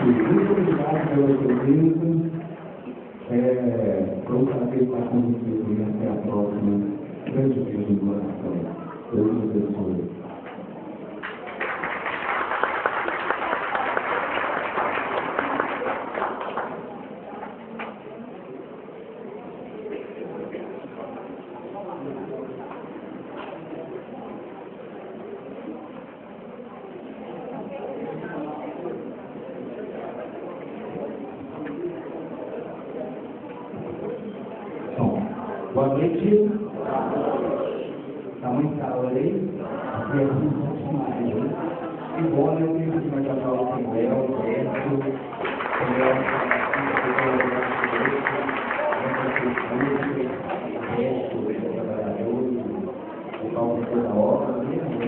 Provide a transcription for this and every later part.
Muito obrigado pela presença. Vamos fazer para contribuir até a próxima. Grande beijo no coração. Deus abençoe. Boa noite. Está muito calor aí? E é muito demais. E bom, eu tenho que marcar para o Léo, o Paulo toda hora, mesmo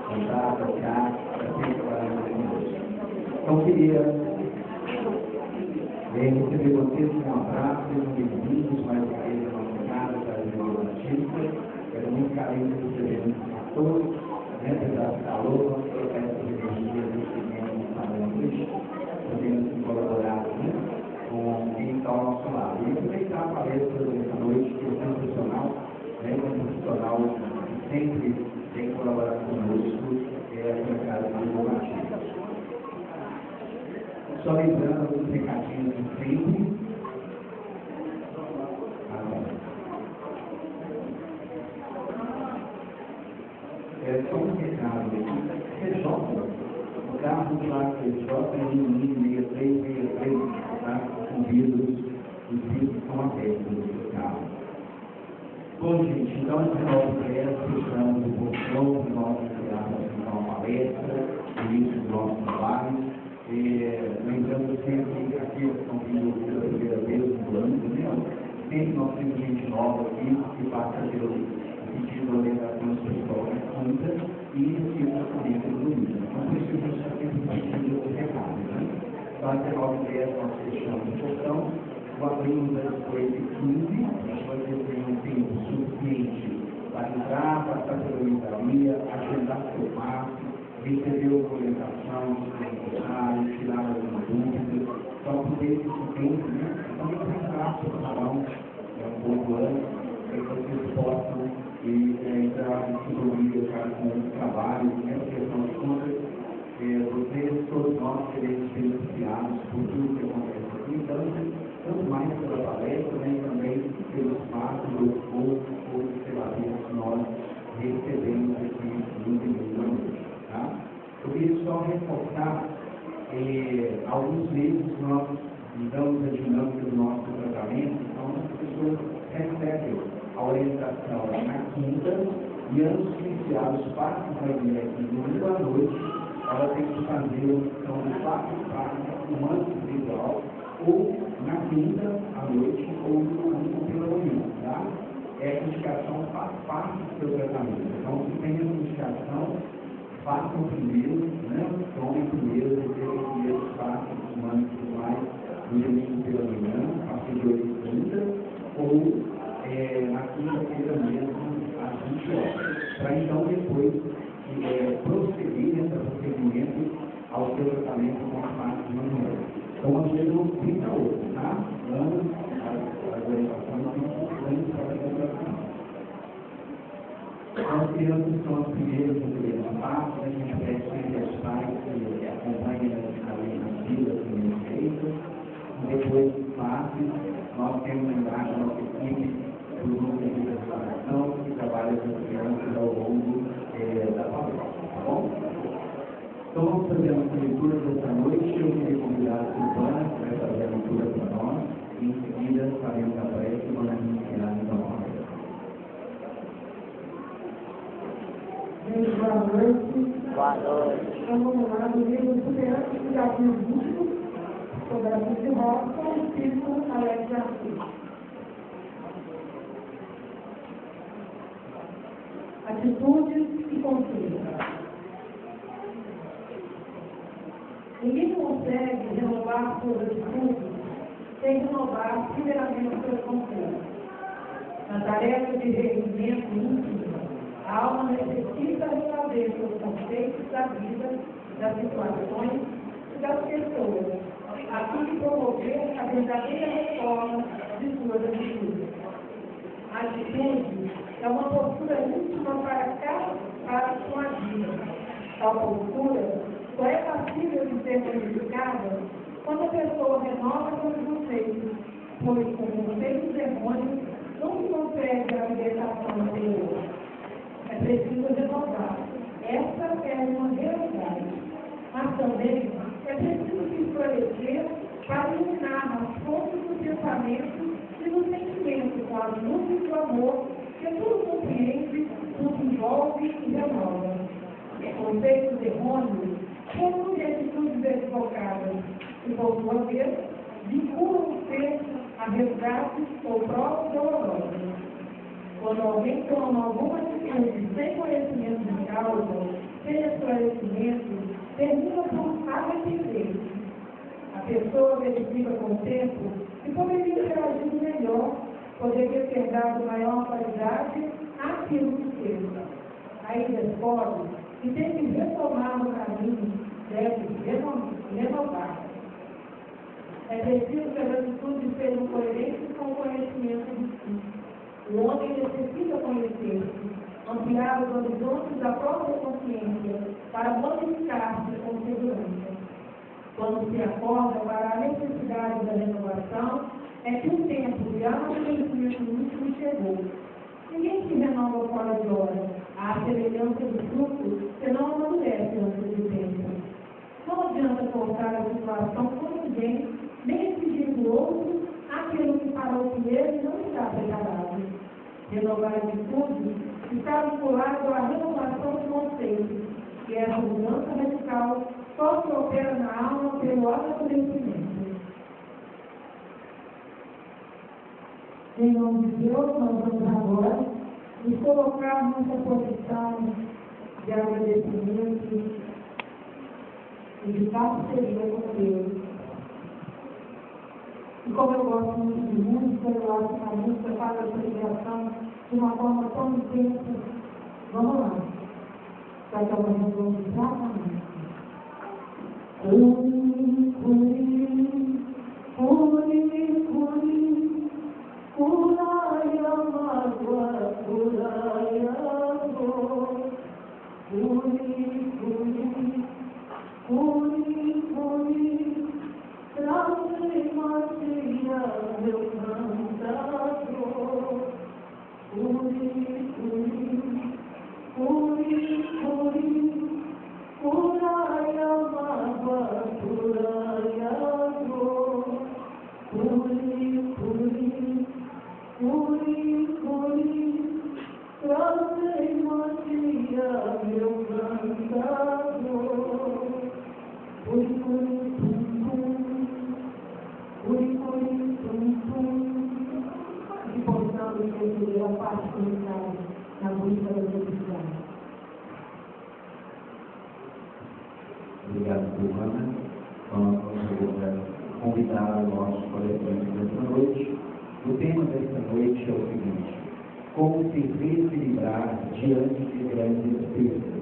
cantar, tocar, sempre trabalhando com Deus. Então, queria Receber vocês com um abraço, sejam bem-vindos mais uma vez à nossa casa, da Igreja Batista. É muito carinho de receber a todos, apesar do calor, nós trocamos energia nesse momento para hoje, podemos colaborar com quem está ao nosso lado. E aproveitar a palestra dessa noite, que é sensacional, um profissional que sempre tem colaborado conosco, é a casa da Igreja Batista. Só lembrando os recadinhos de sempre. Só um recado aqui. CJ, o carro de lá CJ é em 6363, tá? Os vidros estão abertos do carro. Bom, gente, então, de novo, fechamos o portão, de novo, criamos uma palestra, início do nosso trabalho. Lembrando sempre que aqueles que estão vindo pela primeira vez no ano, sempre nós temos gente nova aqui que passa pelo pedido de orientação espiritual na conta e recebe o documento do domingo. Então, por isso que a gente está sempre pedindo os recados. Então, até 9h10 nós fechamos o portão, o abrimos às 8h15, a gente vai ter um tempo suficiente para entrar, passar pela livraria, agendar seu passo, recebeu a orientação, tirar alguma dúvida, só poder esse tempo, também preparar o seu salão, um pouco antes, para que vocês possam entrar em sintonia com o trabalho, porque afinal de contas, vocês, todos nós, queremos ser beneficiados por tudo que acontece aqui, tanto mais pela palestra, também pelo espaço do povo, que nós recebemos aqui no domingo da noite. Tá? Eu queria só reforçar alguns meses que nós mudamos a dinâmica do nosso tratamento, então as pessoas recebem a orientação na quinta e antes de iniciar os passos da igreja no domingo à noite, ela tem que fazer a opção de 4 passos, um antes individual, ou na quinta à noite, ou no domingo pela manhã. Tá? Essa indicação faz parte do seu tratamento. Então, se tem essa indicação, façam primeiro, tomem primeiro, recebem primeiro os passos humanos e tudo mais, no domingo pela manhã, a partir de 8h30, ou na quinta-feira mesmo, às 20 horas. Para então depois prosseguir nesse procedimento ao seu tratamento com as partes manuais. Então, nós temos 30 horas, tá? Vamos as orientações importantes para o tratamento. As crianças são as primeiras no primeiro passo, a gente pede sempre aos pais que acompanhem nas filas que têm feito. Depois dos passos, nós temos embaixo a nossa equipe do grupo de restauração que trabalha com as crianças ao longo da palestra, tá bom? Então vamos fazer a nossa leitura desta noite. Eu queria convidar a Silvana, que vai fazer a leitura para nós, e em seguida faremos a prece e vamos iniciar então a palestra. Boa noite. Boa noite. Então vamos lá no livro Superando os Desafios Bíblicos, sobre a Bíblia Rosa, com o Espírito Alex Garcia. Atitudes e conquistas. Ninguém consegue renovar suas atitudes sem renovar primeiramente suas conquistas. Na tarefa de reerguimento íntimo, a alma necessita refazer seus conceitos da vida, das situações e das pessoas, a fim de promover a verdadeira reforma de suas atitudes. A atitude é uma postura íntima para cada passo com a vida. Tal postura só é passível de ser modificada quando a pessoa renova seus conceitos, pois com conceitos errôneos não se consegue a libertação anterior. É preciso renovar. Essa é uma realidade. Mas também é preciso se esclarecer para iluminar as fontes do pensamento e do sentimento com as luzes do amor que tudo compreende, tudo envolve e renova. Conceitos errôneos conduzem atitudes equivocadas e, por sua vez, vinculam o ser a resgates ou provas dolorosas. Quando alguém toma alguma atitude sem conhecimento de causa, sem esclarecimento, termina por arrepender-se. A pessoa verifica com o tempo que poderia ter agido melhor, poderia ter dado maior qualidade àquilo que fez. Aí descobre que tem que retomar o caminho, deve renovar. É preciso que as atitudes sejam coerentes com o conhecimento de si. O homem necessita conhecer-se, ampliar os horizontes da própria consciência para modificar-se com segurança. Quando se acorda para a necessidade da renovação, é que o tempo de amadurecimento último chegou. Ninguém se renova fora de hora. A semelhança do fruto, senão amadurece antes do tempo. Não adianta cortar a situação com ninguém, nem exigir do outro aquilo que para o primeiro não está preparado. Renovar a atitude está vinculado à renovação do conceito, que é a mudança radical só se opera na alma pelo amadurecimento. Em nome de Deus, nós vamos agora nos colocar nessa posição de agradecimento e de parceria com Deus. E como eu gosto muito de música, eu acho que a música faz a celebração de uma forma tão intensa. Vamos lá. Para que eu vou exatamente. Obrigado, Silvana. Vamos agora convidar o nosso palestrante desta noite. O tema desta noite é o seguinte: como se reequilibrar diante de grandes perdas.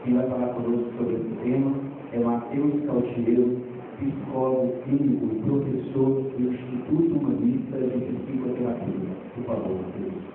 Quem vai falar conosco sobre esse tema é Matheus Cautiero, psicólogo clínico e professor do Instituto Humanista de Psicoterapia. Por favor, Matheus.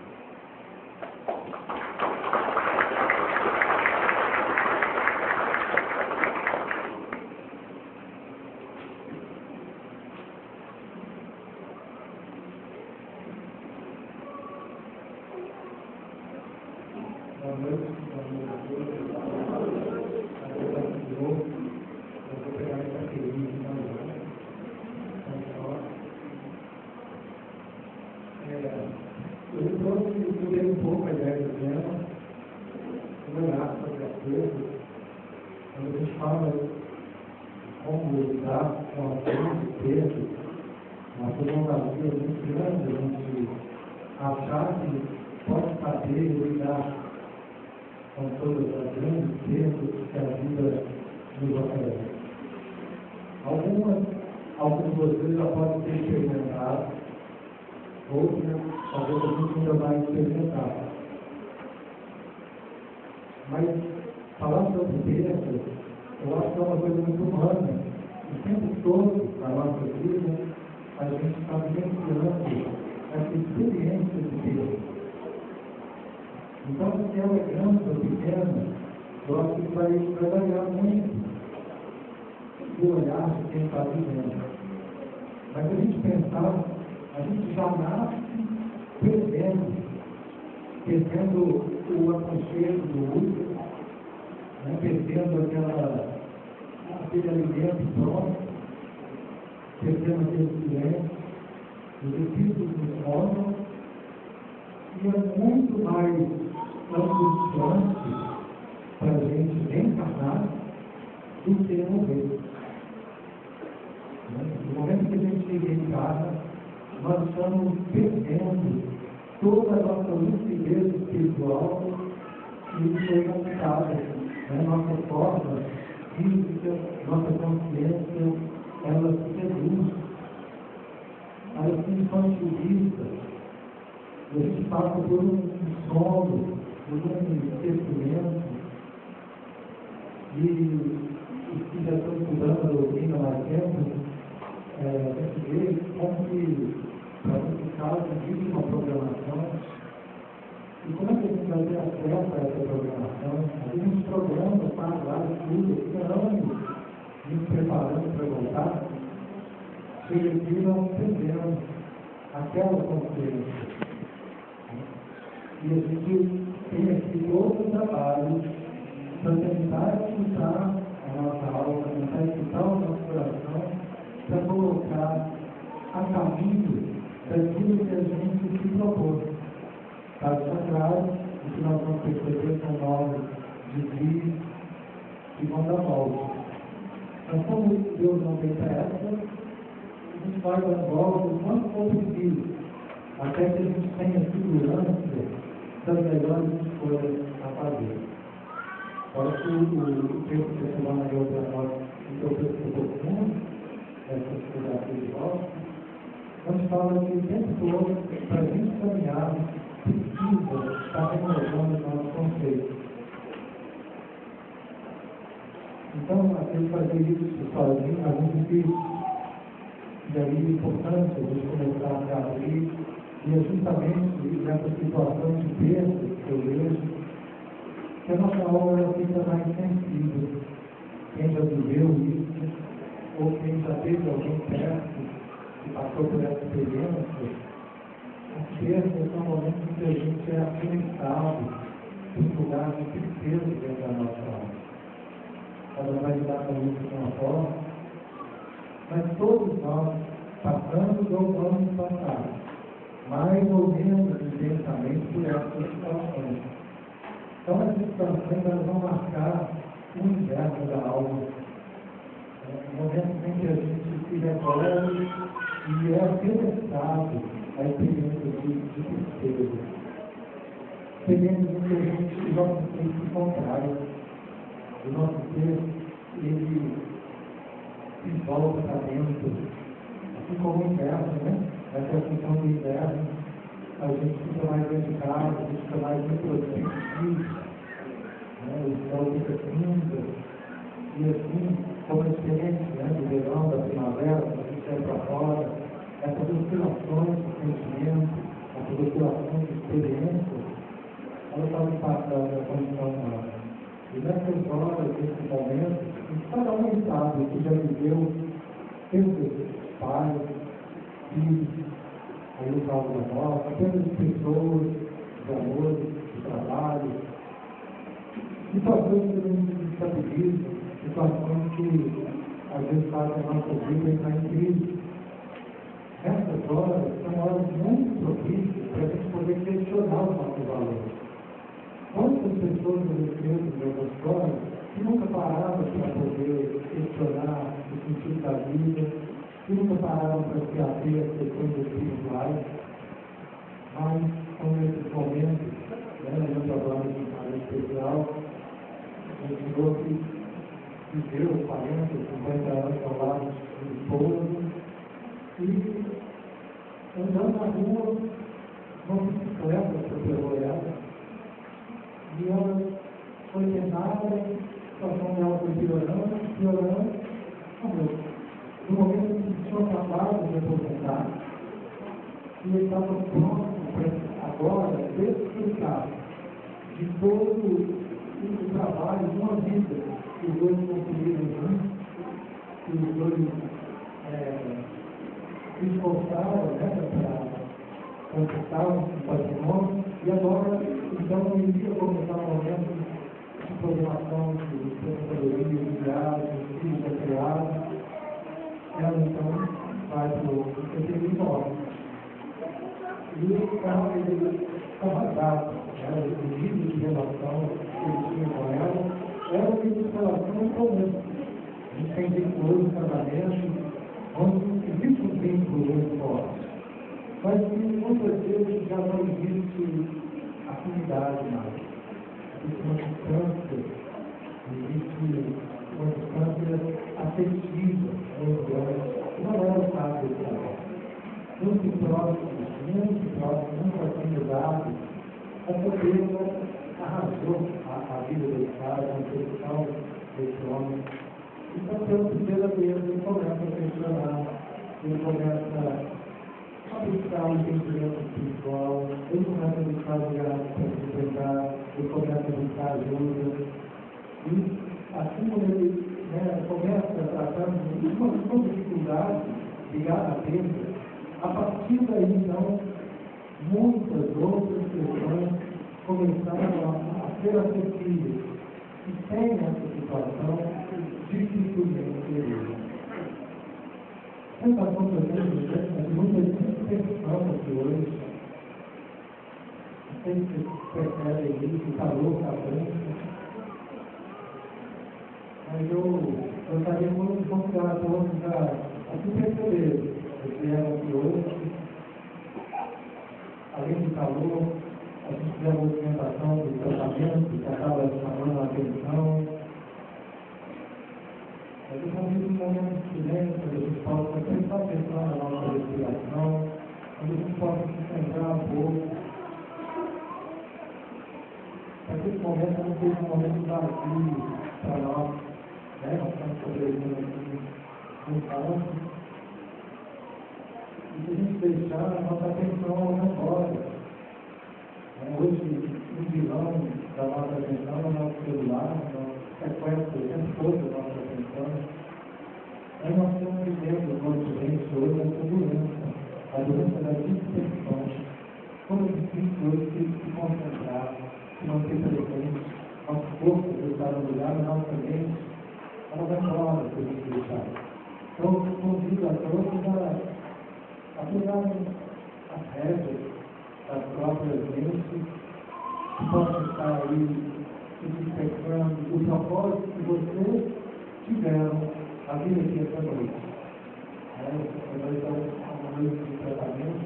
Quando a gente fala como lidar com a dor de peso, uma prolongação muito grande, a gente achar que pode saber lidar com todas as grandes perdas que a vida nos oferece. Alguns de vocês já podem ter experimentado, outras talvez a gente ainda vai experimentar. Mas falar sobre perdas, eu acho que é uma coisa muito humana. O tempo todo da nossa vida, a gente está vivenciando essa experiência de perda. Então, se ela é grande ou pequena, eu acho que vai variar muito do olhar de quem está vivendo. Mas se a gente pensar, a gente já nasce perdendo o aconchego do útero, perdendo aquele alimento pronto, perdendo aquele silêncio, os espíritos nos mostram, e é muito mais angustiante para a gente reencarnar do que morrer. No momento que a gente reencarna, nós estamos perdendo toda a nossa lucidez espiritual que foi conquistada. Nossa forma física, nossa consciência, ela se reduz. passa por um sono, por um esquecimento, e os que já estão estudando a doutrina há mais tempo, a gente vê como que, para esse caso, existe uma programação. E como é que a gente vai ter acesso a essa programação? A gente programa, faz lá, estuda, fica anos nos preparando para voltar. Chega aqui e nós perdemos aquela consciência. E a gente tem aqui todo o trabalho para tentar escutar a nossa alma, tentar escutar o nosso coração, para colocar a caminho daquilo que a gente se propôs. Caso contrário, o que nós vamos perceber são novos desvios e vão dar volta. Mas como Deus não tem pressa, a gente vai dar volta o quanto for preciso, até que a gente tenha segurança das melhores escolhas a fazer. Acho que o texto que a Silvana deu para nós interpretou profundo essa fotografia de volta, onde fala que o tempo todo, para a gente caminhar, precisa estar renovando o nosso conceito. Então, aquele fazer isso sozinho é muito difícil. E aí a importância de a gente começar a se abrir, e é justamente nessa situação de perda que eu vejo, que a nossa alma ela fica mais sensível. Quem já viveu isso, ou quem já teve alguém perto que passou por essa experiência, as perdas são momentos em que a gente é afetado por um lugar de tristeza dentro da nossa alma. Ela vai lidar com isso de uma forma, mas todos nós passamos ou vamos passar, mais ou menos intensamente por essas situações. Então, essas situações elas vão marcar o universo da alma. No momento em que a gente se recolhe e é penetrado a experiência de tristeza. Experiências em que a gente, o nosso ser se contrai. O nosso ser, ele se volta para dentro. Assim como o inverno, né? Essa é a função do inverno. A gente fica mais dentro de casa, a gente fica mais introspectivo, né? O céu fica cinza, e assim, como a experiência, né, do verão, da primavera, quando a gente sai para fora, essas oscilações de sentimento, essas oscilações de experiência, elas fazem parte da condição humana. E nessas horas, nesses momentos, cada um sabe que já viveu, teve pais, filhos, aí o caso da morte, apenas de pessoas, de amor, de trabalho, situações que a gente estabiliza, situações que às vezes fazem a nossa vida entrar em crise. Essas horas são horas muito propícias para a gente poder questionar os nossos valores. Quantas pessoas eu recebo de algumas histórias que nunca pararam para poder questionar o sentido da vida, que nunca pararam para se abrir as questões espirituais, mas são nesses momentos, né, no meu trabalho de área especial, um senhor que viveu 40, 50 anos ao lado do esposo, e andando na rua, uma bicicleta atropelou ela, e ela foi internada, a situação dela foi piorando, no momento em que tinha acabado de aposentar, e ele estava pronto para agora desfrutar de todo o trabalho de uma vida que os dois conseguiram juntos, que os dois se esforçaram, né, para conquistar o patrimônio, e agora, então, ele iria começar um momento de programação de sabedoria, de viagem, de filhos criados. Ela, então, vai para o imóvel. E ele estava dado, o nível de relação que ele tinha com ela, era o nível de relação comum. A gente tem vínculos no casamento, onde existe um vínculo muito forte. Mas que muitas vezes já não existe afinidade mais. Existe uma distância, existe uma distância afetiva, não é o caso desse casal. Muito próximos, muito próximo, muito afinidade. A pobreza arrasou a vida desse cara, a concepção desse homem. Então, pela primeira vez, ele começa a questionar, ele começa a buscar um entendimento espiritual, ele começa a buscar lugares para se enfrentar, ele começa a buscar ajuda. E assim como ele começa tratando de uma dificuldade ligada à bênção, a partir daí, então, muitas outras questões começaram a ser acessíveis. E sem essa situação, dificilmente ele. Essa acontecendo é de muita dispersão aqui hoje. Não sei se vocês percebem isso, o calor está branco. Mas eu gostaria muito de convidar a todos a se perceber. Eles vieram aqui hoje, além do calor, a gente vê a movimentação do tratamento que acaba chamando a atenção. Mas eu convido um momento de silêncio, onde a gente possa prestar atenção na nossa respiração, onde a gente possa se centrar um pouco. Para que esse momento não seja um momento vazio para nós, né? Nós estamos sobrevivendo aqui no campo. E se a gente deixar a nossa atenção lá fora. Hoje, o vilão da nossa atenção é o nosso celular, sequestra o tempo todo a nossa atenção. Aí nós estamos vivendo o continente hoje a doença da dispersão. Como é difícil hoje se concentrar, se manter presente, nosso corpo está no lugar, a nossa mente, ela vai embora se a gente deixar. Então, eu convido a todos a pegarem as rédeas das próprias mentes, que possam estar aí se dispersando do propósito que vocês tiveram a vir aqui essa noite. Essa noite é uma noite de tratamento,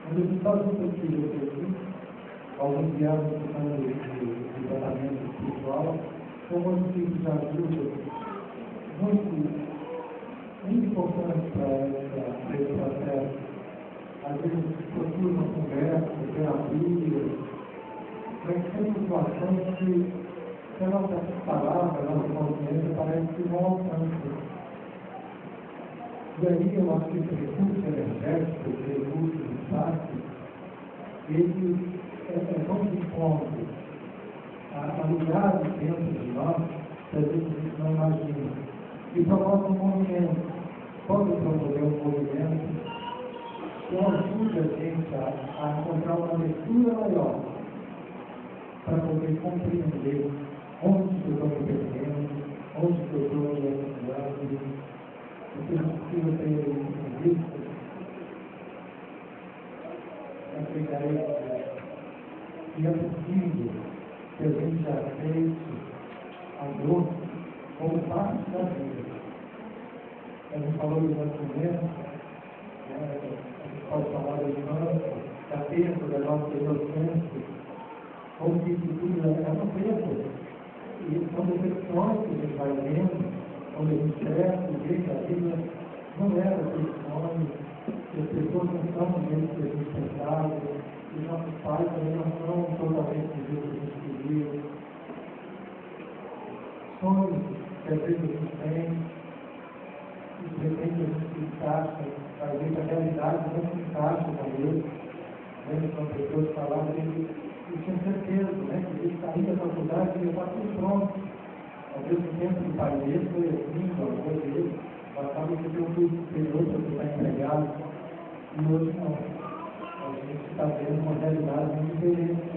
onde a gente faz o possível aqui, alguns vieram buscando de tratamento espiritual, com alguns tipos de ajuda muito importantes para esse processo. Às vezes procura uma conversa, terapia, mas tem situações que a nossa palavra, a nossa consciência parece que não alcança. E aí eu acho que esse recurso energético, esse recurso do espaço, ele é tão de encontro a lugares dentro de nós que às vezes a gente não imagina. E promove um movimento, pode promover um movimento que ajuda a gente a encontrar uma leitura maior para poder compreender onde eu estou me perdendo, onde eu estou me afundando. Você não precisa ter em vista essa ideia que é possível que a gente aceite a dor como parte da vida. A gente falou do nascimento, pode falar do campo, da perda da nossa inocência, como que isso tudo é uma perda. E são decepções que a gente vai vendo, quando a gente cresce e vê que a vida não era aquele sonho, que as pessoas não são do jeito que a gente pensava, e nossos pais também não são totalmente do jeito que a gente queria. Sonhos que às vezes a gente tem, e de repente a gente se encaixa, vai ver que a realidade não se encaixa com ele. São pessoas que falavam que eu tinha certeza, que ele saía da faculdade e ia estar tudo pronto. Ao mesmo tempo que o pai dele foi assim, o avô dele, passava que tem um curso superior para você estar empregado. E hoje não. A gente está vendo uma realidade muito diferente.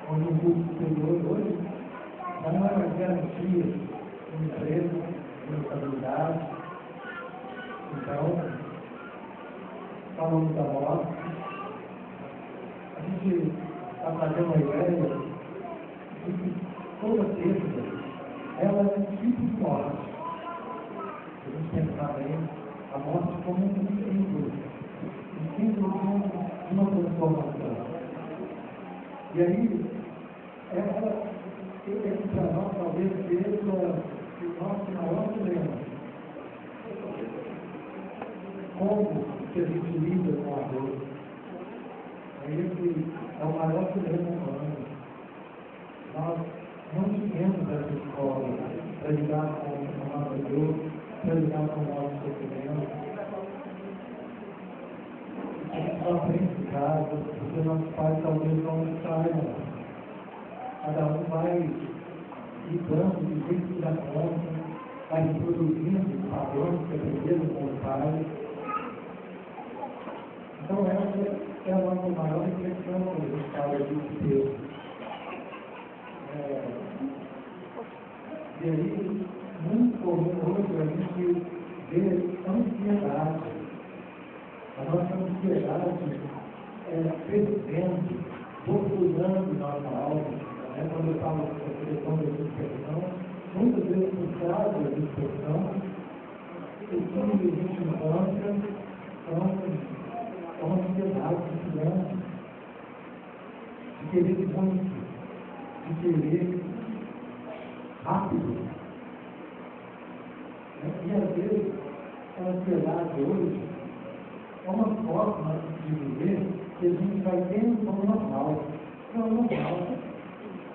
Onde o curso superior hoje já não é mais garantia de emprego, de estabilidade. Então, falando da morte, a gente está trazendo uma ideia de que toda perda, ela é um tipo de morte. Se a gente pensar bem, a morte como um símbolo de uma transformação. E aí, esse para nós talvez seja o nosso maior dilema. como que a gente lida com a dor. Esse é o maior problema humano. Nós não tivemos essa escola para lidar com a nossa dor, para lidar com o nosso sofrimento. A gente só aprende em casa, porque nossos pais talvez não saibam. Cada um vai lidando do jeito que dá conta, vai reproduzindo padrões que aprenderam com os pais. Então, essa é a nossa maior reflexão quando a gente fala desse texto. E aí, muito comum hoje a gente vê ansiedade. A nossa ansiedade crescendo, bofurando nossa alma. Quando eu falo da questão da dispersão, muitas vezes por causa da dispersão, o que a gente encontra são ansiedades grandes, de querer muito, de querer rápido. E às vezes a ansiedade hoje é uma forma de viver que a gente vai tendo como normal. Não é normal.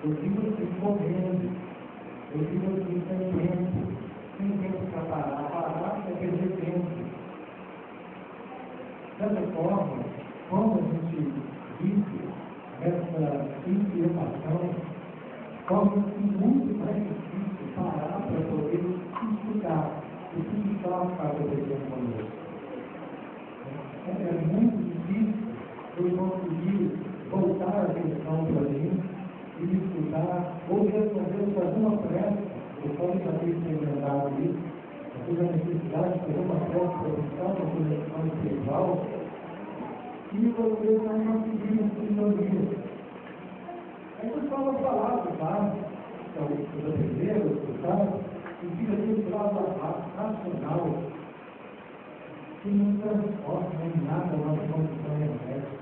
Eu vivo assim correndo, eu vivo assim sem tempo para parar é perder tempo. Dessa forma, quando a gente vive essa inquietação, torna-se muito mais difícil parar para poder estudar o que está acontecendo conosco. É muito difícil eu conseguir voltar a atenção para mim e estudar ou responder alguma prece. Eu posso já ter experimentado isso, eu tive a necessidade de fazer uma prece para buscar uma conexão espiritual e você não conseguiu sintonia. Aí você fala a palavra, tá? Então, os aprendeiros, tá? E fica aquele lado racional que não transforma em nada a nossa condição energética.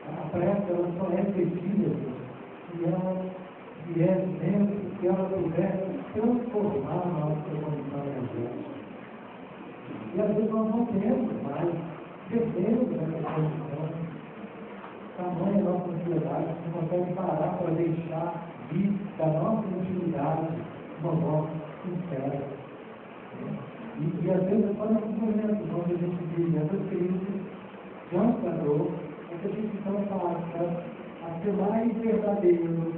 A prece ela só é efetiva se ela dentro, se ela puder transformar a nossa condição energética. E às vezes nós não temos mais, perdemos essa condição. Tamanha nossa ansiedade, não consegue parar para deixar vir da nossa intimidade uma voz sincera. E às vezes é só nesses momentos onde a gente vive essas crises diante da dor, é que a gente então passa a ser mais verdadeiro,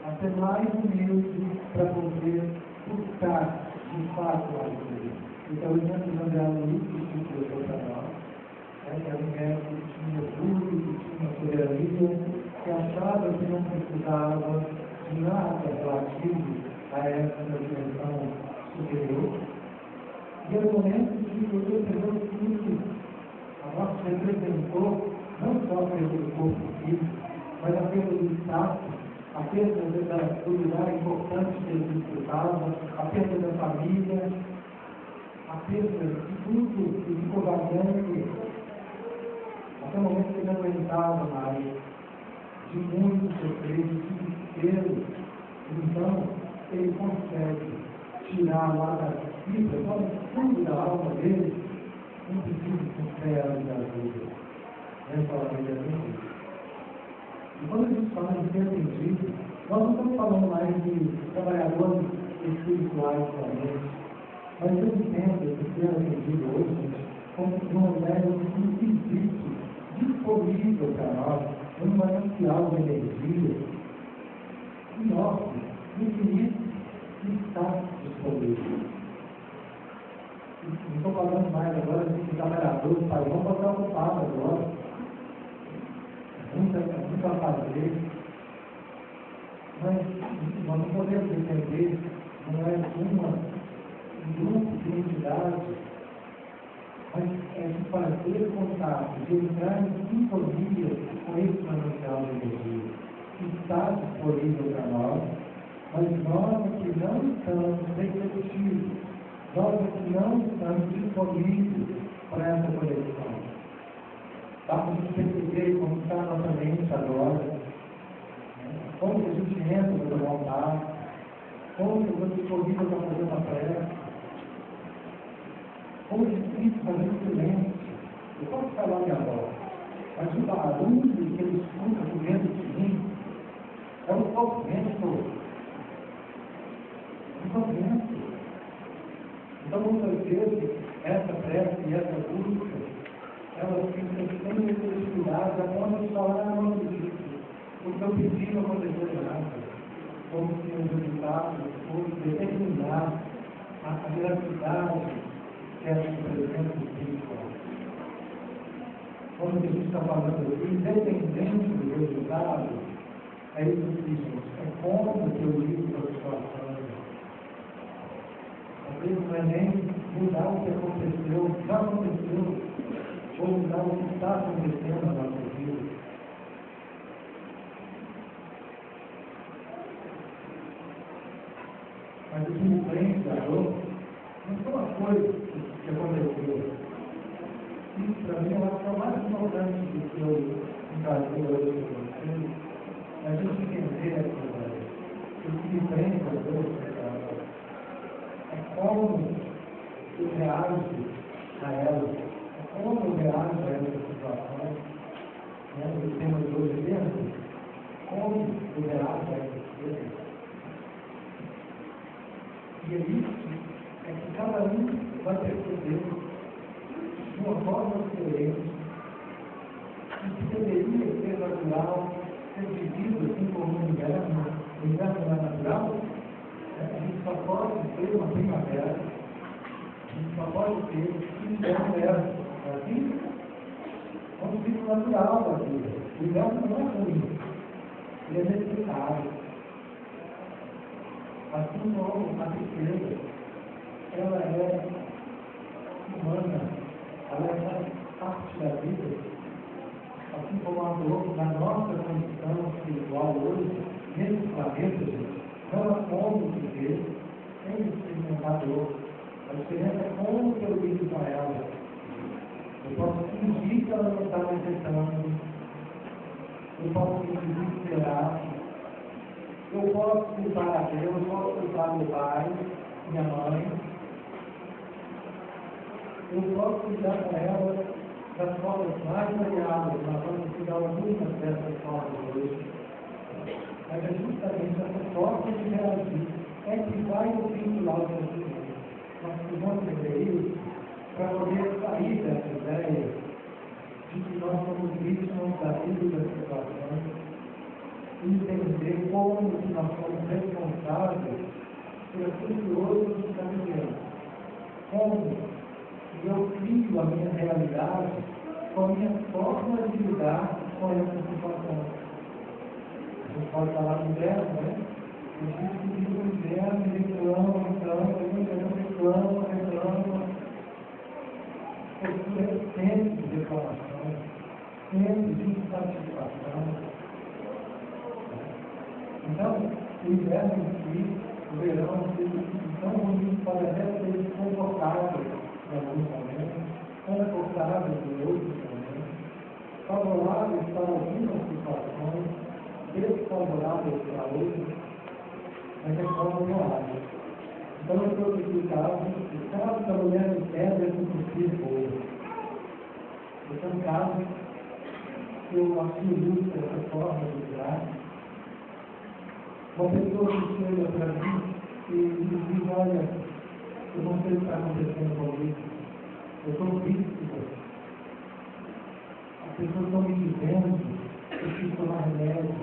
a ser mais humilde para poder buscar de fato a ajuda. Então, o exemplo de André Luiz, que explicou para nós, que era um mulher que tinha orgulho, que tinha soberania, que achava que não precisava de nada relativo a essa dimensão superior. E é o momento que eu percebeu que a nossa representou não só a perda do corpo físico, mas a perda do status, a perda do lugar importante que ele disputava, a perda da família, a perda de tudo que ficou vagante. Até o momento que ele não aguentava mais, de muito sofrer, de desespero. Então, ele consegue tirar lá da fibra, lá no fundo da alma dele, um pedido sincero de ajuda. Nessa hora ele atendido. E quando a gente fala de ser atendido, nós não estamos falando mais de trabalhadores espirituais somente, mas eu entendo esse ser atendido hoje como uma ideia de serviço disponível para nós, um manancial de energia enorme, infinito, que está disponível. Não estou falando mais agora de trabalhadores, pai, vamos botar ocupado agora. Muito a fazer. Mas nós não podemos entender, não é um grupo de entidades, mas é de fazer contato, de entrar em sintonia com esse manancial de energia que está disponível para nós, mas nós aqui não estamos receptivos, nós aqui não estamos disponíveis para essa conexão. Dá para a gente perceber como está a nossa mente agora, como que a gente entra para voltar, como que eu estou disponível para fazer uma prece. Como difícil fazer silêncio. Eu posso falar minha voz, mas o barulho que ele escuta dentro de mim é o sofrimento. O sofrimento. Então, muitas vezes, essa prece e essa busca, elas ficam sem necessidade, a ponto de falar, não acredito. Porque eu pedi não aconteceu nada. Como se os resultados fossem determinar a veracidade que essa presença espiritual. Quando a gente está falando aqui, independente do resultado, é isso que diz, é como que eu lido com a situação. Às vezes não é nem mudar o que aconteceu, já aconteceu, ou mudar o que está acontecendo na nossa vida. Mas o que me influenciou não são as coisas que aconteceu. Isso, para mim, eu acho que é o mais importante do que eu encarguei hoje com vocês. A gente entender o que me prende a Deus, é como eu reajo a ela, é como eu reajo a essa situação. O tema de hoje mesmo, como eu reajo a essa coisa. E é isso, é que cada um vai perceber de uma forma diferente, e que deveria ser natural, ser vivido assim como um inverno. O inverno não é natural, a gente só pode ter uma primavera, a gente só pode ter um inverno, assim, é um ciclo natural da vida. O inverno não é ruim, ele é necessário. Assim como a tristeza, ela é humana, ela é parte da vida, assim como a dor, na nossa condição espiritual hoje, nesse planeta, gente, não há como viver sem experimentar dor. A diferença é como que eu lido com ela. Eu posso fingir que ela não está me afetando, eu posso fingir esperar. Eu posso culpar a Deus, eu posso culpar meu pai, minha mãe. Eu posso cuidar com ela das formas mais variadas. Nós vamos cuidar algumas dessas formas hoje. Mas é justamente essa forma de reagir é que vai vincular o sofrimento. Nós precisamos entender isso para poder sair dessa ideia de que nós somos vítimas da vida das situações. Entender como que nós somos responsáveis por aquilo que hoje nos está vivendo. Como eu crio a minha realidade com a minha forma de lidar com essa situação. A gente pode falar do inverno, né? A gente vive o inverno e reclama, postura sempre de reclamação, sempre de insatisfação. Então, o inverno em si, o verão, tão ruim, pode até ser desconfortável em alguns momentos, confortável em outros momentos, favorável para algumas situações, desfavorável para outras, mas é como eu acho. Então, eu trouxe aqui o caso da mulher de pedra com possível. Esse é um caso que eu acho ilustra essa forma de lidar. Uma pessoa que chega para mim e diz, olha, eu não sei o que está acontecendo comigo, eu estou triste. As pessoas estão me dizendo que eu preciso tomar remédio,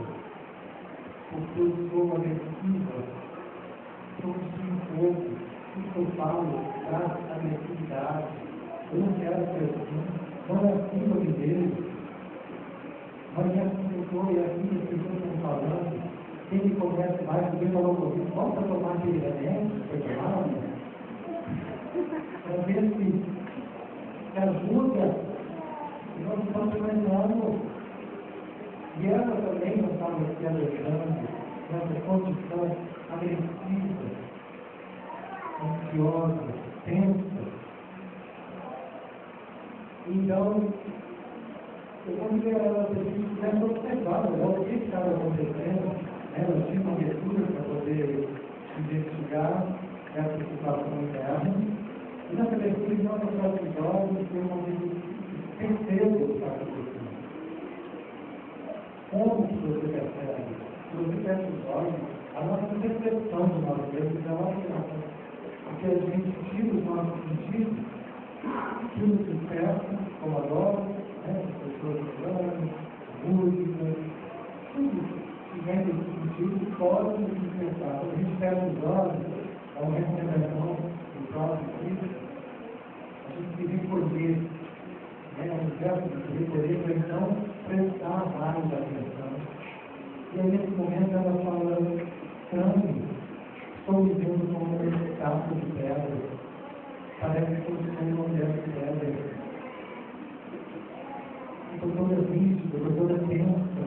porque eu sou agressiva, estou me sentindo pouco, tudo que eu falo traz agressividade, eu não quero ser assim, não é assim que eu me vejo, mas é assim que eu estou e é assim que as pessoas estão falando. Quem me conhece mais, alguém falou comigo, volta a tomar aquele remédio, foi tomado, para ver se ajuda, e nós estamos frequentando. E ela também não estava se alejando nessa condição agressiva, ansiosa, tensa. Então, eu convidei ela a ter observado o que estava acontecendo. Ela tinha uma leitura para poder investigar essa situação interna. E nessa leitura, nós achamos os olhos tem uma certeza do que está acontecendo. Como que você percebe? Se você fecha os olhos, a nossa percepção de nós mesmos é uma alteração. Porque a gente tira os nossos sentidos, tira o que perto, como adoro, pessoas falando, música, tudo que vem desse sentido pode nos despertar. Quando a gente fecha os olhos, é uma recomendação do próprio Cristo, a gente se recolher, um verbo de se recolher para então prestar mais atenção. E aí, nesse momento, ela fala, Cândido, estou me vendo como um capo de pedra. Parece que eu sou uma mulher de pedra. Estou toda rígida, estou toda tensa.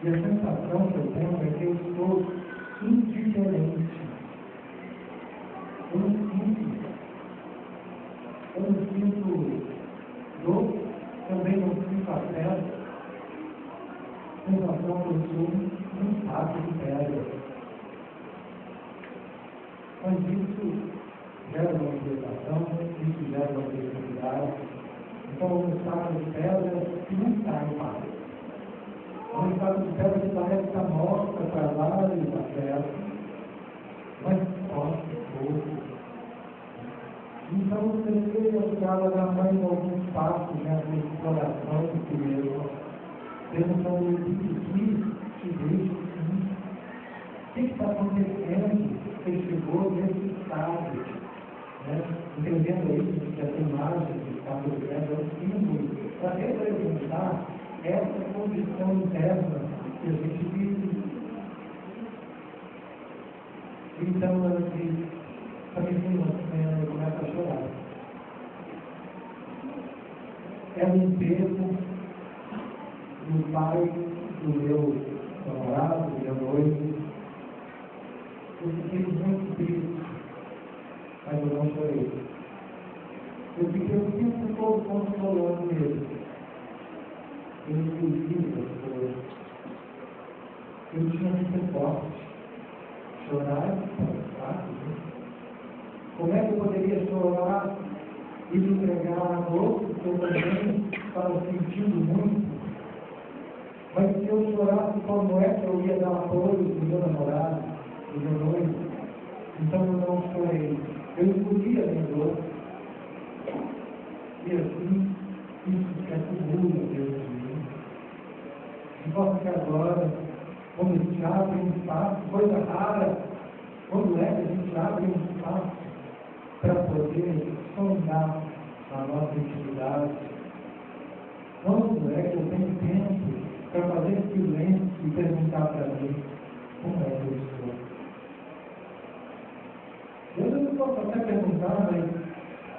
E a sensação que eu tenho é que eu estou indiferente. Eu não sinto dor, também não sinto afeto. A sensação que eu sou um saco de pedra. Mas isso gera uma inquietação, isso gera uma necessidade. Então, um saco de pedra que não está em paz. Um saco de pedra que parece estar morta para vários afetos, mas forte, pouco. Então, você precisa ajudar a dar mais alguns passos nessa exploração do que mesmo. Pensando o que te deixa assim. O que está acontecendo? Você chegou nesse estado, entendendo isso, que essa imagem que está acontecendo é um símbolo para representar essa condição interna que a gente vive. Então, ela diz, a menina começa a chorar. É um peso do pai do meu namorado, do meu noivo. Eu fiquei muito triste, mas eu não chorei. Eu fiquei o tempo todo consolando ele. Eu escrevi as coisas. Eu tinha que ser forte. Chorar é fácil, né? Como é que eu poderia chorar e me entregar a dor que eu também estava sentindo muito? Mas se eu chorasse, como é que eu ia dar apoio do meu namorado, do meu noivo? Então eu não chorei. Eu escolhi a minha dor. E assim, isso se acumula dentro de mim. De forma que agora, quando a gente abre um espaço, coisa rara, quando é que a gente abre um espaço para poder sondar a nossa intimidade? Quando é que eu tenho tempo para fazer silêncio e perguntar para mim como é que eu estou? Eu não posso até perguntar, mas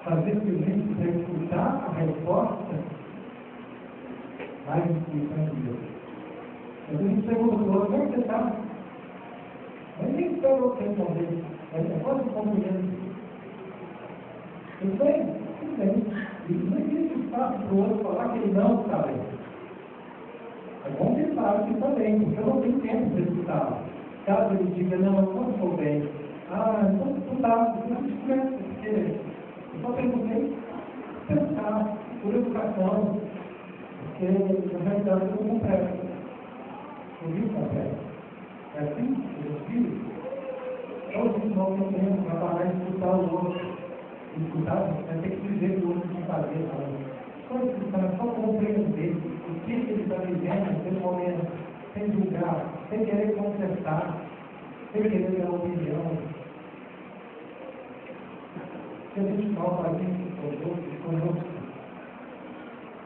fazer silêncio para escutar a resposta mais importante de Deus. Mas a gente pergunta para o outro, como é que você está? Mas nem espera o outro responder. Mas é quase um cumprimento. Tudo bem? Tudo bem. E não existe espaço para o outro falar que ele não está bem. É bom que ele fale que está bem, porque eu não tenho tempo para escutar. Caso ele diga, não, eu não estou bem. Então não dá, não se esquece, porque eu só perguntei pensar, por educação, porque na realidade eu não compreendo. Eu vi o café. É assim, os filhos. Todos nós temos para parar de escutar o outro. Escutar, é ter que dizer o outro de fazer, só escutar, só compreender o que ele está vivendo naquele momento, sem julgar, sem querer consertar, sem querer dar opinião. Se a gente fala para isso conosco,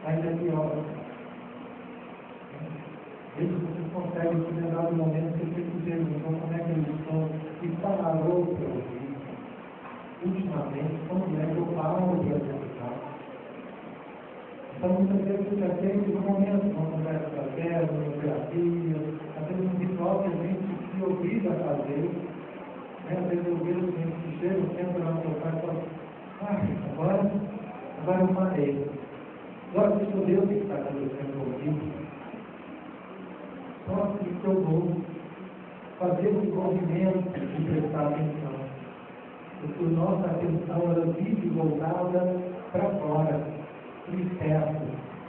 ainda é pior. Vocês conseguem se lembrar do momento que vocês se perguntam como é que eles estão e parou para ouvir. Ultimamente, como é que eu paro para pensar? Então, muitas vezes você já teve um momento, uma conversa fraterna, uma terapia, às vezes um ritual que a gente se obriga a fazer. Às vezes eu vejo gente que chega, senta lá no seu pai e fala, agora eu parei. Agora deixa eu ver o que está acontecendo comigo. Só que eu vou fazer esse movimento de prestar atenção. Eu nossa atenção ela vive voltada para fora, para o externo,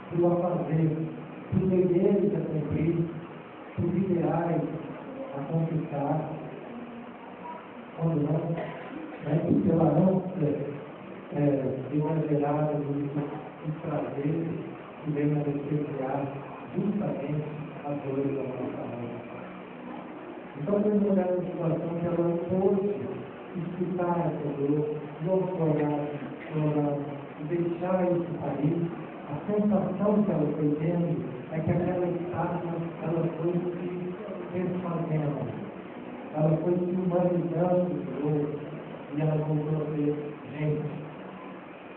para o a fazer, para os deveres a cumprir, para os ideais a conquistar, quando não, pela ânsia exagerada dos prazeres que vem a despreciar justamente as dores da nossa alma. Então, temos olhar a situação que ela pôde escutar essa dor, não chorar, deixar isso sair. A sensação que ela foi tendo é que aquela estátua, ela foi se desfazendo, ela foi se humanizando de novo, e ela voltou a ser gente.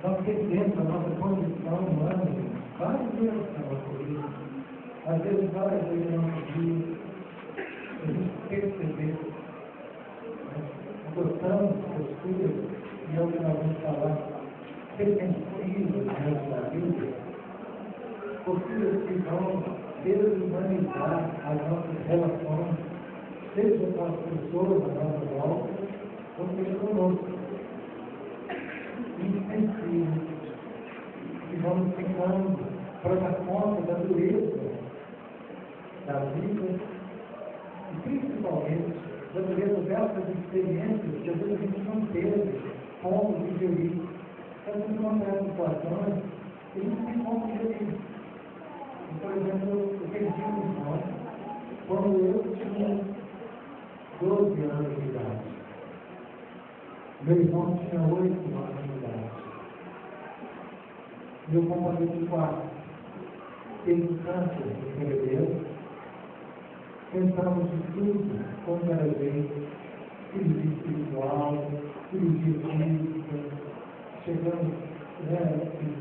Nós perdemos a nossa condição humana várias vezes na nossa vida. Às vezes, várias vezes na nossa vida, a gente percebeu, adotamos posturas, e é o que nós vamos falar, defensivas na nossa vida, posturas que vão desumanizar as nossas relações, seja com as pessoas à nossa volta, ou seja conosco. Insensíveis, e vamos ficando para dar conta da dureza da vida, e principalmente da dureza dessas experiências que às vezes a gente não teve como digerir. Às vezes não tem situações que a gente tem como digerir. Por exemplo, eu perdi um irmão quando eu tinha 12 anos de idade. Meu irmão tinha 8 anos de idade. Meu companheiro de quarto teve câncer no cerebelo. Tentamos de tudo, como era jeito, cirurgia espiritual, cirurgia física, chegamos,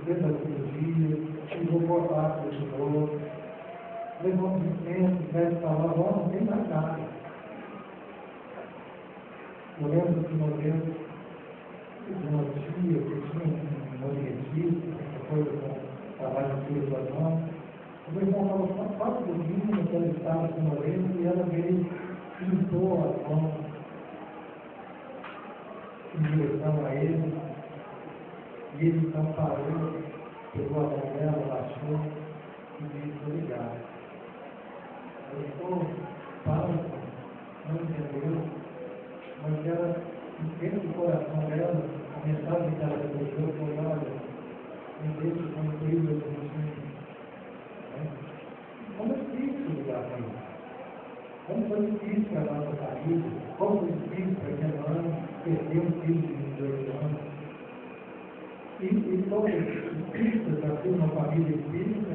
fez a cirurgia, chegou boa parte de novo, levamos um tempo, o médico falava, não tem mais nada. Eu lembro que uma vez, uma tia que tinha um orientista, essa coisa com trabalho de espirituação, o meu irmão falou, só 4 domingos que ela estava com uma vez, e ela veio, limpou as mãos em direção a ele, e ele então parou, pegou a mão dela, baixou e disse, obrigado. Ela ficou falsa, não entendeu, mas ela, dentro do coração dela, a mensagem que ela recebeu foi, olha, me deixe cumprir meu destino. Como é difícil lidar com isso? Como foi difícil para a nossa família? Como foi difícil para a minha mãe perder um filho de 18 anos? E todos os filhos já tinham uma família espírita.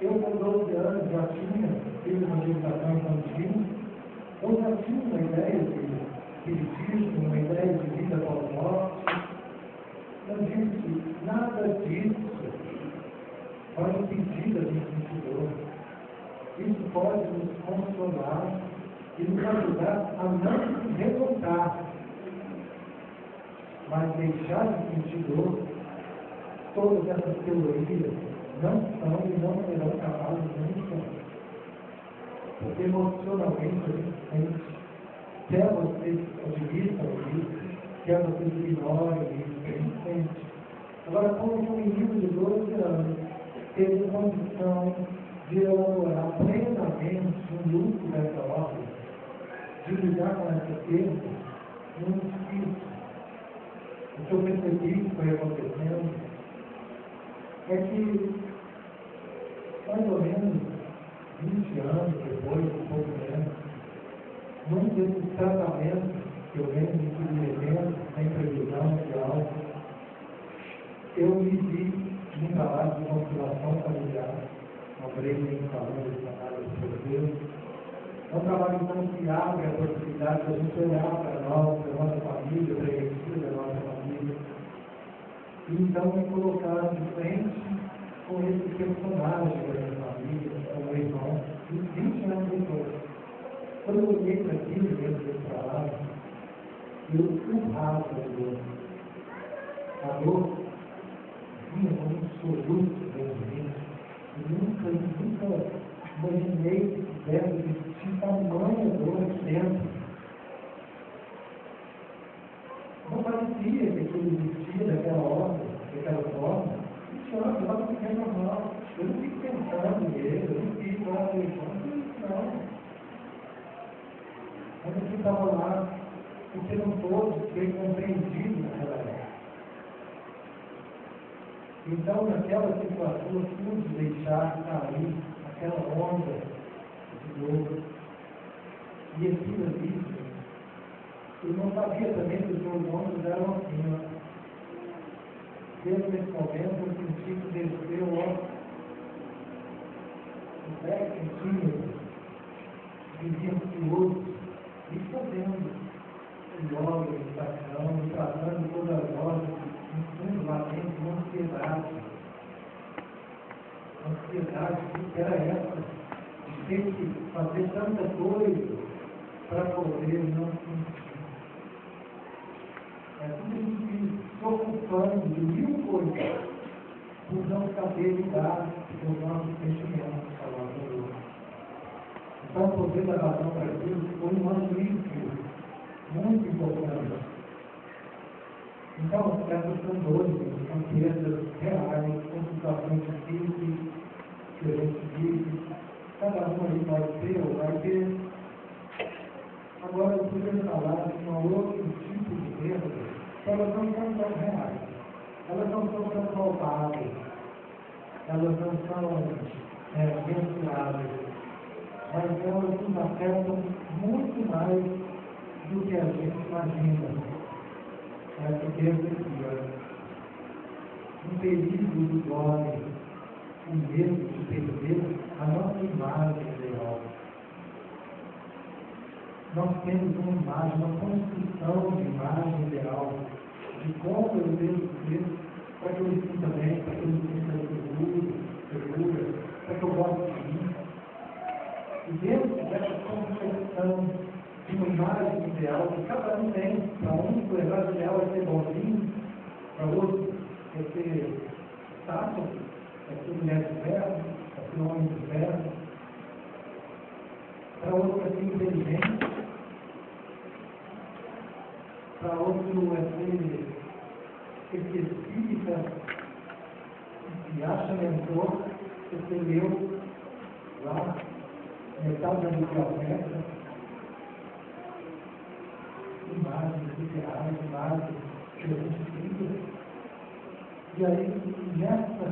Eu, com 12 anos, já tinha filho de educação infantil. Eu já tinha uma ideia de espiritismo, uma ideia de vida após morte. Então, gente, nada disso vai impedir a gente sentir dor. Isso pode nos consolar e nos ajudar a não se revoltar, mas deixar de sentir dor. Todas essas teorias não são e não serão capazes nunca. Porque emocionalmente a gente sente, quer você admita isso, quer você ignore isso, a gente sente. Agora, como um menino de 12 anos teve condição de elaborar plenamente um luto dessa ordem, de lidar com essa perda, muito difícil. O que eu percebi que foi acontecendo é que, mais ou menos 20 anos depois, um pouco menos, num desses tratamentos que eu venho me submetendo, sem previsão de algo, eu me vi num trabalho de conciliação familiar, lembrei de falando desse trabalho de Deus. É um trabalho então que abre a possibilidade de a gente olhar para nós, para a nossa família, para a energia da nossa família, e então me colocar de frente com esse personagem da minha família, com o meu irmão, de 20 anos depois. Quando eu olhei para aquilo dentro desse trabalho, eu urrava de dor. A dor vinha como um soluço dentro de mim. Eu nunca imaginei que pudesse existir tamanha dor aqui dentro. Não sabia que aquele vestia daquela hora, daquela forma, funciona, ela não é normal. Eu não fico pensando nele, eu não fico lá pensando, não. Mas eu estava lá, porque não todos bem compreendidos naquela época. Então, naquela situação, eu pude deixar cair aquela onda de novo. E aquilo ali, eu não sabia também que os meus ombros eram assim, ó. Desde esse momento, eu senti que desceu, ó, 10 centímetros, viviam pilotos, e fazendo yoga, meditação, tratando todas as horas, no fundo lá dentro, uma ansiedade. A ansiedade que era essa, de ter que fazer tanta coisa para poder não sentir. É tudo isso, se ocupando de mil coisas, por não saber lidar com os nossos sentimentos, falando do outro. Então, o poder da razão para Deus foi um alívio muito importante. Então, essas são dores, são perdas reais, são situações difíceis que a gente vive. Cada um aí vai ter ou vai ter. Agora, eu poderia falar de um outro tipo de perda, que elas não são tão reais, elas não são tão palpáveis, elas não são mensuráveis, mas elas nos afetam muito mais do que a gente imagina. Essa perda aqui, um perigo do homem, o medo de perder a nossa imagem ideal. Nós temos uma imagem, uma construção de imagem ideal, de como eu devo ser, para que eu me sinta bem, para que eu me sinta segura, para que eu goste de mim. E dentro dessa construção de uma imagem ideal que cada um tem, para um o imagem ideal é ser bonzinho, para outro é ser sábio, é ser mulher de ferro, é ser homem de ferro, para outro é ser inteligente, para outro é ser específica, e acha mentor, você leu lá, metade da biblioteca, imagens literárias, imagens que a gente cria. E aí, nessa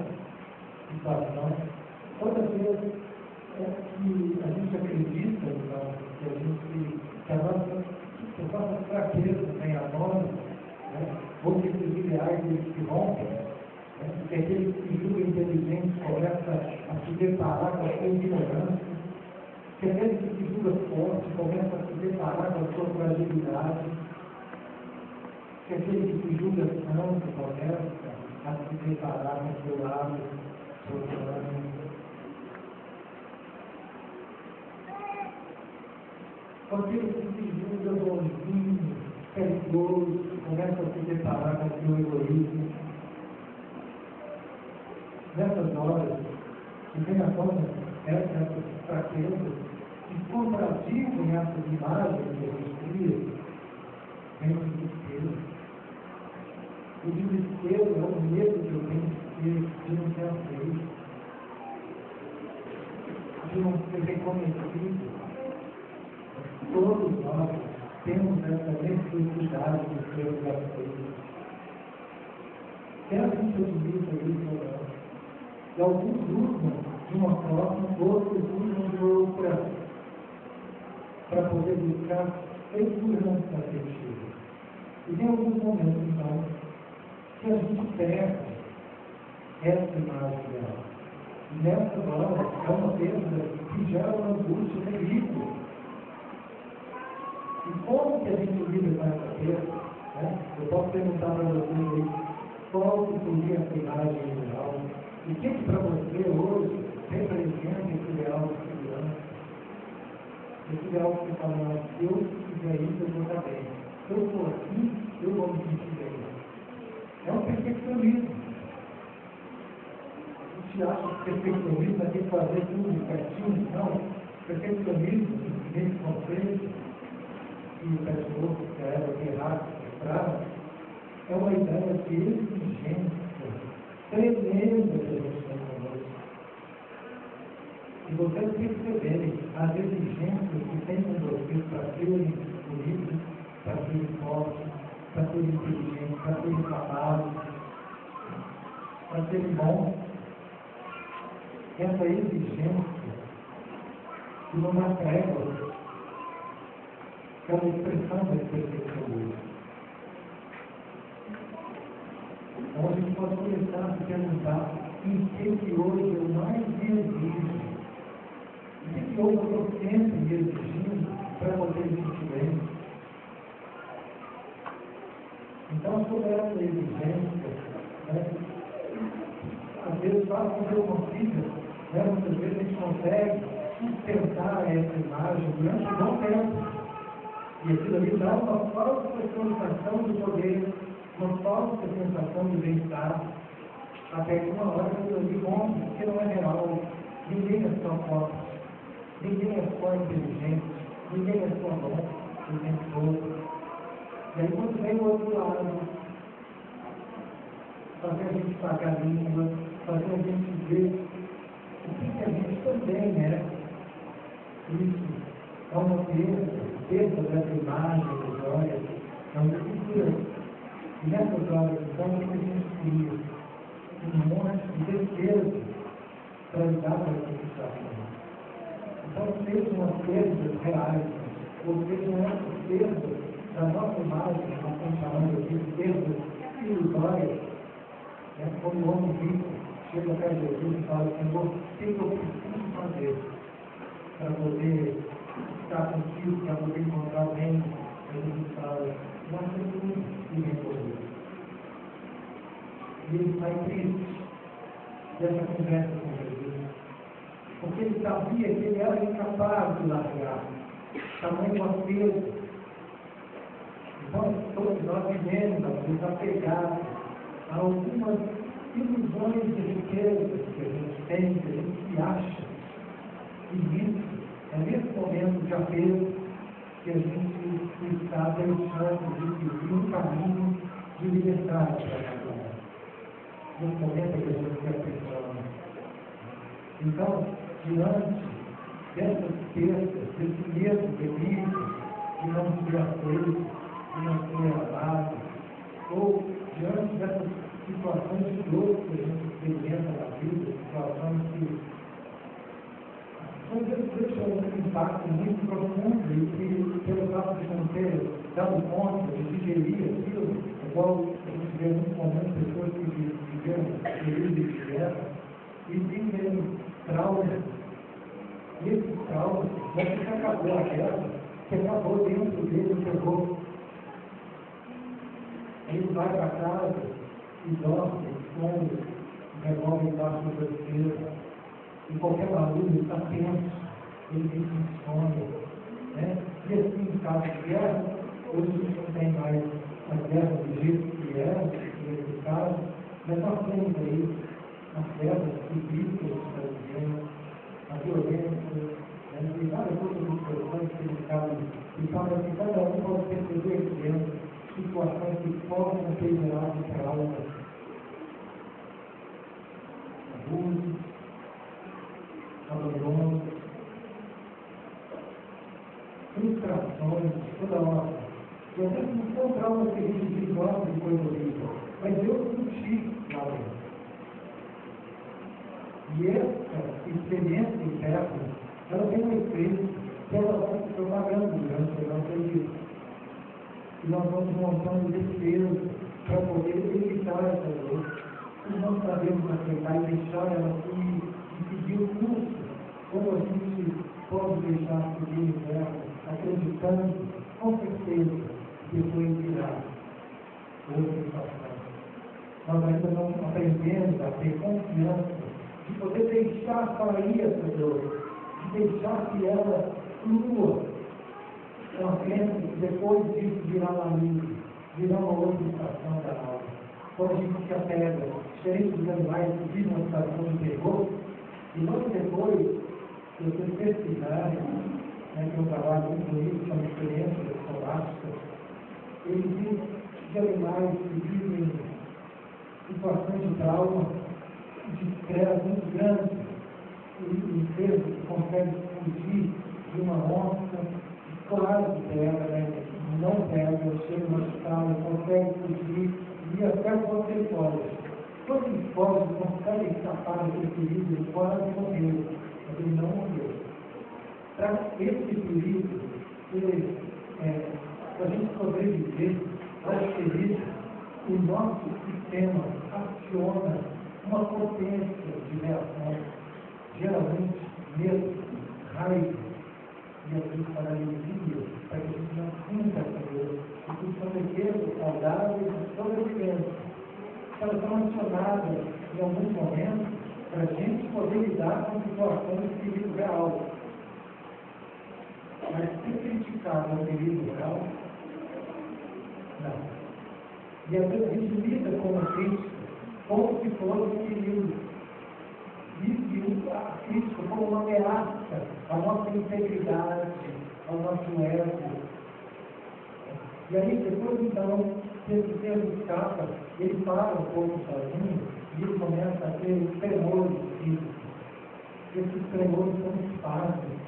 situação, toda vez que a gente acredita, então, que as nossas fraquezas vêm à tona, ou que esses ideais eles se rompem, que aquele que julga inteligente começa a se deparar com a sua ignorância, que aquele que se julga forte começa a se deparar com a sua fragilidade, que aquele que se julga santo começa a se deparar com o seu lado soberano. Aquele que se julga bonzinho, caridoso, começa a se deparar com o seu egoísmo. Nessas horas, que vem à tona essas fraquezas, que contradizem essas imagens que a gente cria, vem o desespero. O desespero é o medo que eu tenho de não ser aceito, de não ser reconhecido. Todos nós temos essa necessidade de ser aceito. Quer a gente admita isso ou não? E alguns usam de uma forma, outros usam de outra, para poder buscar segurança afetiva. E tem alguns momentos, então, que a gente perde essa imagem dela. E nessa hora, é uma perda que gera uma angústia terrível. E como que a gente lida com essa perda? Eu posso perguntar para vocês aí, qual que seria essa imagem ideal? O que para você hoje representa esse ideal de segurança? Esse ideal que você fala, se eu fizer isso, eu vou estar bem. Se eu for assim, eu vou me sentir bem. É um perfeccionismo. A gente acha que perfeccionismo é ter que fazer tudo certinho. Não. Perfeccionismo, nesse conceito, que o pessoal que era errado, é uma ideia de exigência tremenda que a gente tem conosco. E vocês perceberem as exigências que tem com vocês para serem bonitos, para serem fortes, para serem inteligentes, para serem capazes, para serem bons. Essa exigência que não dá trégua, aquela expressão da perfeição. Então a gente pode começar a se perguntar em que hoje eu mais me exijo. O que hoje eu estou sempre me exigindo para poder me sentir bem? Então, sobre essa exigência, né, às vezes faz com que eu consiga, né, muitas vezes a gente consegue sustentar essa imagem durante um bom tempo. E aquilo ali dá uma falsa sensação de poder, uma falsa sensação de bem-estar, até que uma hora aquilo ali rompe, porque não é real. Ninguém é só forte, ninguém é só inteligente, ninguém é só bom o tempo todo. E aí quando vem o outro lado, fazer a gente pagar a língua, fazer a gente ver o que a gente também é. Isso é uma perda dessa imagem das glórias, é uma cultura. E nessas glórias, então, a gente cria um monte de defesa para lidar com essa situação. Então, sejam as perdas reais, ou sejam essas perdas da nossa imagem, nós estamos chamando aqui de perdas ilusórias, quando o homem rico chega até Jesus e fala, Senhor, o que eu preciso fazer para poder estar contigo, para poder encontrar alguém? Jesus fala, não tem tudo e nem poder. E ele sai triste dessa conversa com Jesus, porque ele sabia que ele era incapaz de largar tamanho apego. Então, todos nós vivemos, às vezes, apegados a algumas ilusões de riqueza que a gente tem, que a gente se acha. E isso, é nesse momento de apego que a gente está deixando de seguir um caminho de liberdade para cada um. Nesse momento que a gente se apertando. Então, diante dessas perdas, desse medo delírio de não ser aceito, de não ser amado, ou diante dessas situações de dor que a gente experimenta na vida, situações que às vezes deixam um impacto muito profundo e que, pelo fato de não ter dado conta de digerir aquilo, igual a gente vê muito comum pessoas que viveram períodos de guerra e vivem traumas. E esses traumas, não é que acabou a guerra, que acabou dentro dele o terror. Ele vai para casa e dorme, come, revolve embaixo do travesseiro. E qualquer barulho ele está tenso, ele tem insônia. Né? E assim, em caso de guerra, hoje a gente não tem mais a guerra do jeito que era, nesse caso, mas nós temos aí as guerras civis que a gente está vivendo, a violência, e várias outras situações que eles acabam e falam que cada um pode perceber aqui dentro situações que podem ter gerado traumas, abusos, abandono, frustrações, toda hora. E às vezes não são traumas que a gente diz, nossa, de coisa horrível, mas eu senti lá dentro. E essa experiência interna, ela tem um efeito que ela vai se propagando durante a nossa vida. E nós vamos montando defesa para poder evitar essa dor. E não sabemos aceitar e deixar ela fluir e seguir o curso. Como a gente pode deixar seguir o inferno, acreditando, com certeza, que depois virá outra situação. Nós ainda não aprendemos a ter confiança de poder deixar sair essa dor, de deixar que ela flua. Ela pensa que depois disso virá uma luz, virá uma outra estação da alma. Quando a gente se apega, diferente dos animais que vivem uma estação de terror, e logo depois, se vocês pesquisarem, que eu trabalho muito com isso, chama experiência somática, ele diz de animais que vivem situações de trauma, de estresse muito grande, e seres que conseguem fugir de uma onça, quase pega, né? Não pega, chega no hospital, consegue fugir e até quando ele pode. Quando ele pode, consegue escapar daquele perigo, ele quase morreu, mas ele não morreu. Para esse perigo, para a gente sobreviver aos perigos, o nosso sistema aciona uma potência de reação, geralmente medo, raiva, e a gente paralisia, para que a gente não sinta essa dor. Isso são defesas saudáveis de sobrevivência. Elas são acionadas em alguns momentos para a gente poder lidar com situações de perigo real. Mas se criticar o perigo real, não. E às vezes a gente lida com a crítica como se fosse um perigo. E a crítica como uma ameaça à nossa integridade, ao nosso ego. E aí depois então, se esse termo escapa, ele para um pouco sozinho e ele começa a ter tremores físicos. Esses tremores são espasmos.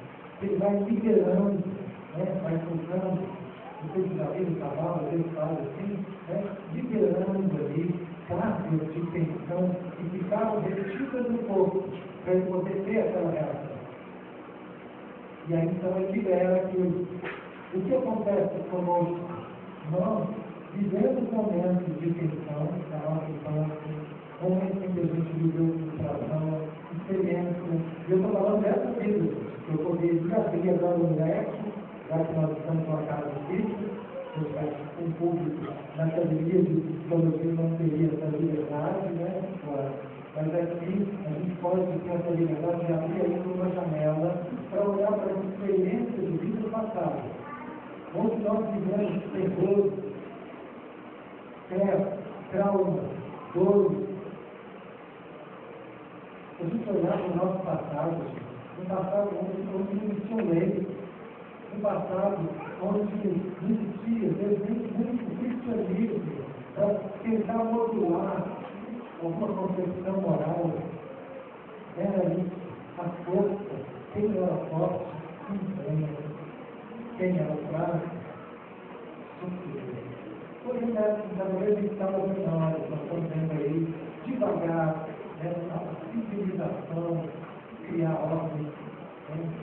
Ele vai liberando, né? Vai soltando. Vocês já viram o cavalo, às vezes faz assim, né? Liberando ali cargas de tensão que ficaram retidas no corpo para ele poder ter aquela reação. E aí então ele libera aquilo. O que acontece conosco? Nós vivemos momentos de tensão na nossa infância, momentos em que a gente viveu frustração, experiência. E eu estou falando dessa vida, que eu poderia abrir agora um leque, já que nós estamos numa casa física, um público na academia de psicologia não teria essa liberdade, né? Mas aqui a gente pode ter essa liberdade de abrir aí uma janela para olhar para as experiências de vida passada. Onde nós vivemos terror, trauma, dores. Se a gente olhar para o nosso passado, no passado onde não existiam leis, no passado onde não existia, às vezes, muito cristianismo, para tentar modular alguma concepção moral, era isso, a força, quem era forte, quem era fraco, sofria. Hoje, cada vez que estamos menores, nós estamos vendo aí, devagar, né, a civilização, criar ordem,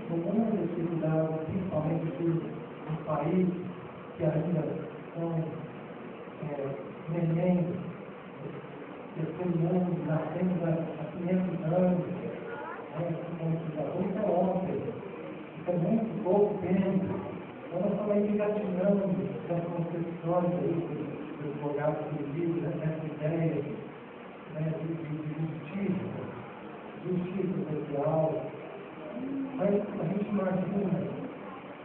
com muita dificuldade, principalmente nos países que ainda são neném, terceiro mundo, nascendo há 500 anos, isso é ontem, isso é muito pouco tempo. Então nós estamos aí engatinhando nas concepções dos advogados que vivem nessa ideia, né, de justiça social. Mas a gente imagina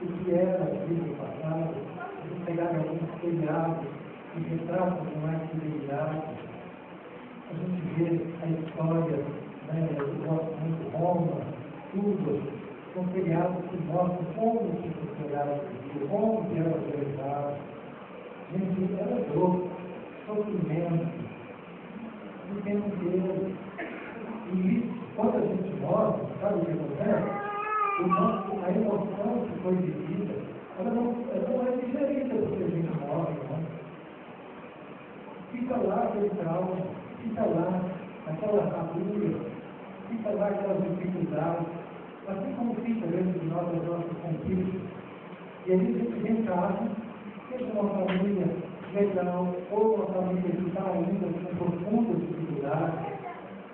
o que era a vida passada, a gente pegar alguns seriados que retratam com mais fidelidade, a gente vê a história, né, eu gosto muito de Roma, tudo, são seriados que mostram como que a sociedade vivia, como que era organizado. Gente, era dor, sofrimento, o tempo inteiro. E quando a gente morre, sabe o que acontece? A emoção que foi vivida, ela não é digerida porque a gente morre, não. Fica lá aquele trauma, fica lá aquela fagulha, fica lá aquelas dificuldades, assim como fica dentro de nós as nossas conquistas. E a gente reencarna, seja uma família legal, ou uma família que está ainda com profundas dificuldades.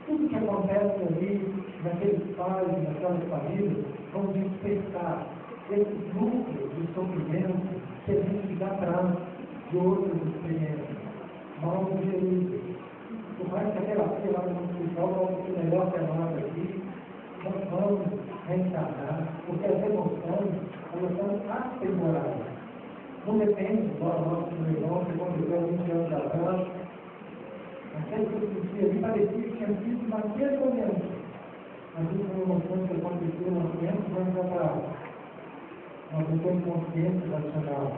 Tudo que acontece ali, naqueles pais, naquelas famílias, vão despertar esse núcleo de sofrimento que a gente já traz de outras experiências, mal digeridas. Por mais que a terapia lá no hospital vamos ser melhor que a nossa aqui, nós vamos reencarnar, porque as emoções, elas são atemporais. Não depende do nosso irmão que aconteceu há 20 anos atrás. Aquele que eu sentia ali parecia que tinha sido naquele momento. Mas isso são emoções que aconteceram há 500 anos atrás. Nós não temos consciência racional,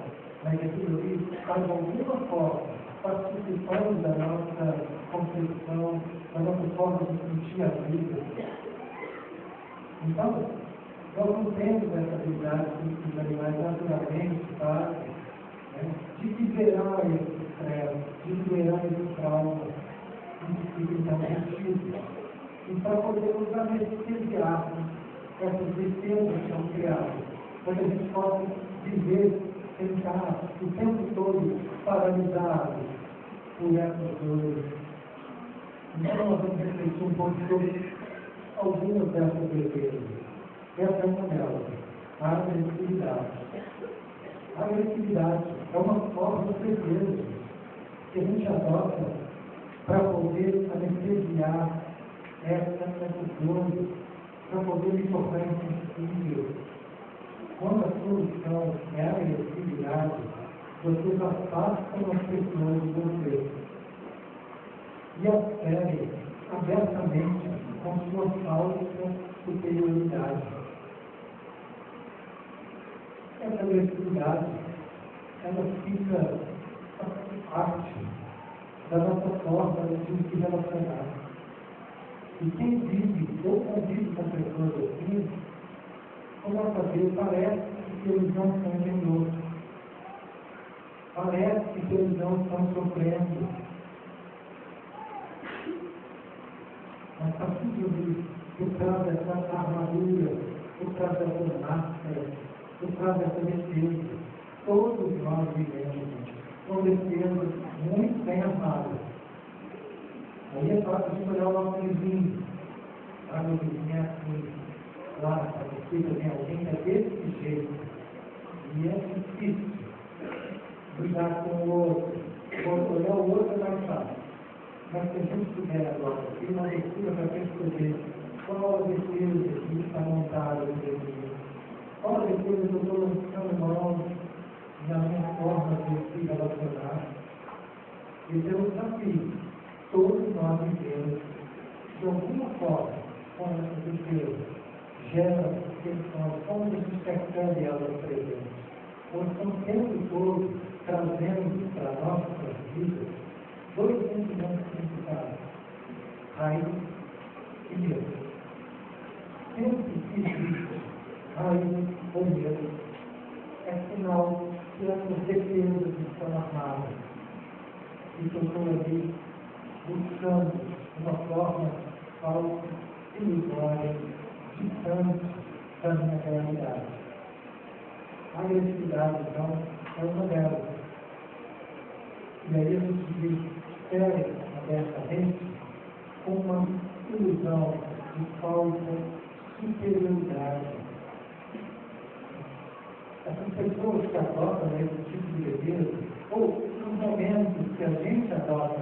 mas aquilo ali faz alguma forma participando da nossa concepção, da nossa forma de sentir a vida. Então, nós não temos essa habilidade que os animais naturalmente fazem, né, de liberar esse estresse, de liberar esse trauma, de então sentido. E para podermos anestesiar essas defesas que são criadas, para que a gente possa viver, tentar o tempo todo paralisado por essas dores. Então nós vamos refletir um pouco sobre algumas dessas defesas. Essa é uma delas, a agressividade. A agressividade é uma forma de defesa que a gente adota para poder anestesiar essas dores, para poder me tornar insensível. Quando a solução é a agressividade, vocês afastam as pessoas de você e as ferem abertamente com sua falsa superioridade. Essa agressividade, ela fica parte da nossa forma de se relacionar. E quem vive ou convive com pessoas assim, começa a ver, parece que eles não estão entendendo. Parece que eles não estão sofrendo. Mas está tudo ali, por trás dessa armadura, por trás dessa máscara, por trás dessa defesa. Todos nós vivemos com defesas muito bem armadas. Aí é fácil de olhar o nosso vizinho. Ah, meu vizinho é assim. Lá, a defesa tem alguém que é desse jeito. E é difícil lidar com o outro. Olhar o outro é mais fácil. Mas se a gente puder agora ter uma leitura para perceber qual a defesa que está montada entre mim, qual a defesa que eu estou lançando mão na minha forma de se relacionar. Esse é o desafio. Todos nós vivemos de alguma forma com essa defesa. Gera questões, como a gente percebe elas presentes. Nós estamos o tempo todo trazendo para a nossa vida dois sentimentos principais: raiva e medo. Sempre que existe raiva ou medo, é sinal que essas defesas estão armadas. E que eu estou ali buscando uma forma falsa, ilusória, distante da minha realidade. A agressividade, então, é uma delas. E aí a gente espera abertamente com uma ilusão de falsa superioridade. Essas pessoas que adotam esse tipo de defesa, ou nos momentos que a gente adota,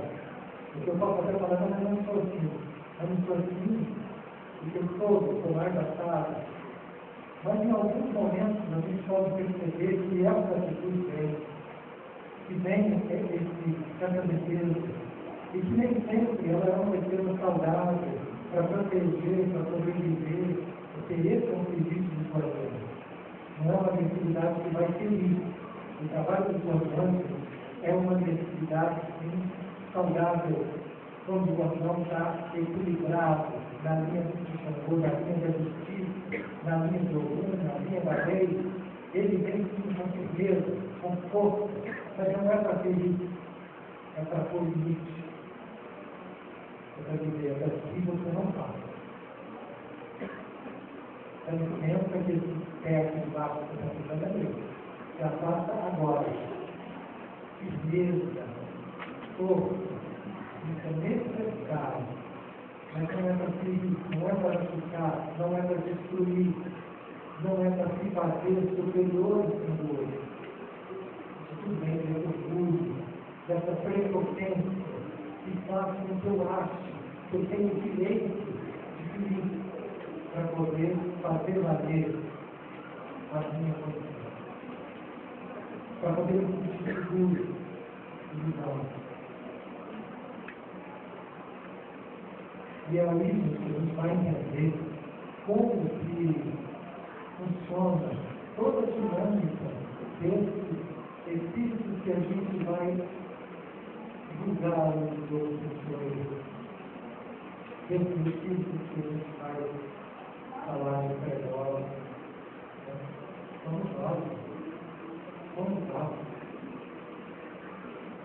porque eu posso até falar, mas eu não sou assim, porque eu sou mais assado. Mas em alguns momentos a gente pode perceber que essa atitude vem, que vem essa defesa, e que nem sempre ela é uma defesa saudável para proteger, para sobreviver, porque esse é um princípio do coração. Não é uma agressividade que vai ferir. O trabalho do comandante é uma agressividade saudável, quando o órgão está equilibrado na linha de Xangô, na linha da justiça, na linha do Ogum, na linha da lei. Ele vem com firmeza, com força, mas não é para ferir, é para pôr limite. É para dizer, é assim você não faz. Então, pensa que esse teto de barro que está ficando ali, se afasta agora. Firmeza, força, isso é necessário. Mas não é para ferir, não é para ficar, não é para destruir, não é para se fazer superior ao outro. Isso vem desse orgulho, dessa prepotência que faz com que eu ache que eu tenho o direito de ferir para poder fazer valer a minha condição, para poder me sentir seguro e visão. E é isso que a gente vai entender como que funciona toda a dinâmica desse espírito que a gente vai julgar os outros pessoas, refletir que a gente faz falar de perdão. Vamos lá. Vamos lá.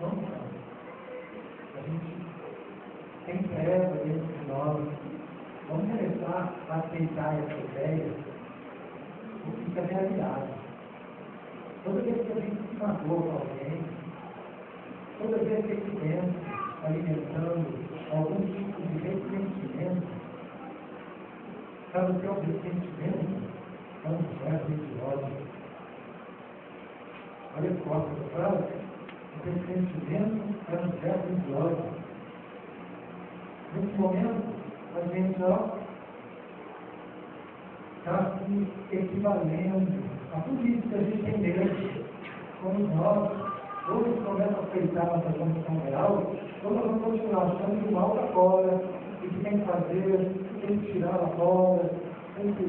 Vamos lá. A gente tem treva dentro de nós. Vamos começar a aceitar essa ideia, porque isso é realidade. Toda vez que a gente se magoa com alguém, toda vez que a gente pensa alimentando algum tipo de ressentimento, sabe o que é o ressentimento? É um verbo de ódio. Olha só essa frase, o ressentimento é um verbo de ódio. Nesse momento, a gente está se equivalendo a tudo isso que a gente tem dentro. Quando nós hoje começamos a aceitar nossa condição real, então nós vamos continuar achando que o mal está fora, e que tem que fazer, tem que tirar lá fora, tem que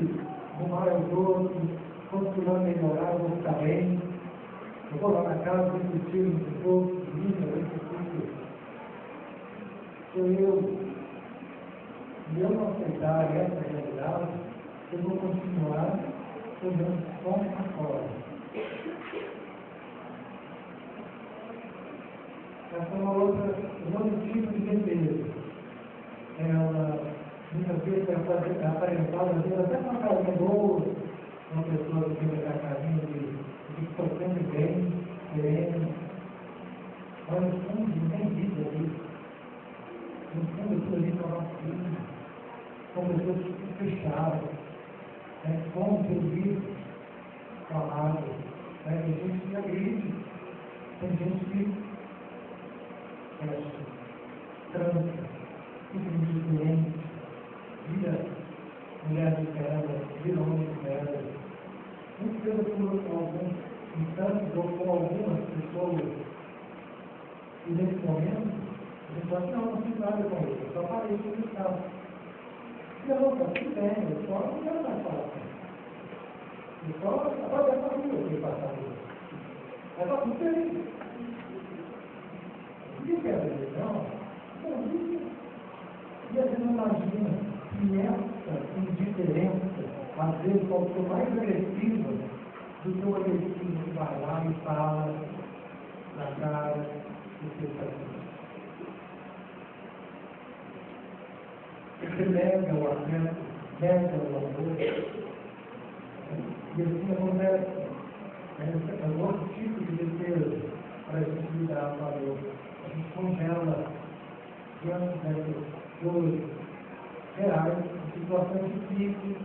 arrumar os outros, continuar a melhorar, eu vou ficar bem. Eu vou lá na casa, discutir um pouco, eu sou eu. E eu não aceitar essa realidade, eu vou continuar olhando só para fora. Essa é um outro tipo de defesa. Ela, muitas vezes, é aparentada, às vezes, até com uma carinha boa, uma pessoa que tem essa carinha de que estou sempre bem, sereno. Mas, no fundo, não tem vida ali. No fundo, eu estou ali para uma filha. São pessoas que ficam fechadas, com serviço, com a água. Tem gente que agride, tem gente que fecha, tranca, fica indiferente, vira mulher de pedra, vira homem de pedra. Muito pelo por alguns instantes ou com algumas pessoas. E nesse momento, a gente fala, não fiz nada com ele, eu só parei de ficar. Não, está tudo bem, eu só não quero mais falar com ele. Eu só pode essa rua que passar por isso. Mas está tudo bem. O que quer dizer? Não. E a gente não imagina que essa indiferença, às vezes, pode ser mais agressiva do que o agressivo que vai lá e fala na cara do seu paciente. Você nega o afeto, nega o amor. E assim acontece. É um outro tipo de defesa para a gente lidar com a dor. A gente congela diante dessas dores reais, situações difíceis,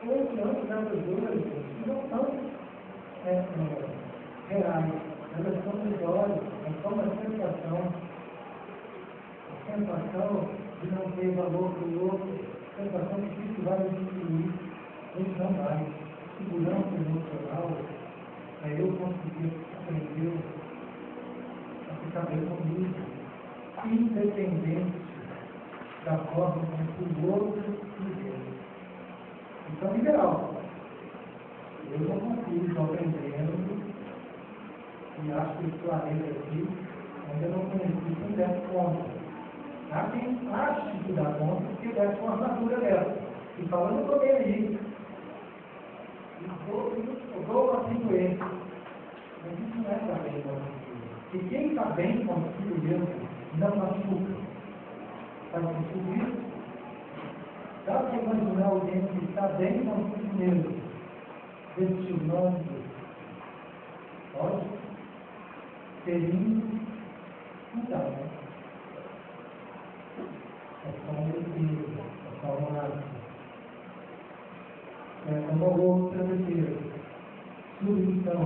ou diante dessas dores que não são reais. Elas são melhores, elas são uma sensação. A sensação de não ter valor para o outro, a sensação de que isso vai destruir, hoje não vai. Segurança emocional, eu consegui aprender a ficar bem comigo, independente da forma como o outro me vê. Então, liberal. Eu não consigo, estou aprendendo, e acho que esse planeta aqui ainda não conheci quem desse conta. Há quem ache que dá conta porque deve com a armadura dela. E fala, não estou bem aí. Eu vou assim com ele. Mas isso não é estar bem consigo. E quem está bem consigo mesmo não machuca. Faz sentido isso? Dá para imaginar alguém que está bem consigo mesmo, desestimando, pode? Ferindo, não dá, né? É só um defeito, é só uma outra defesa. Submissão.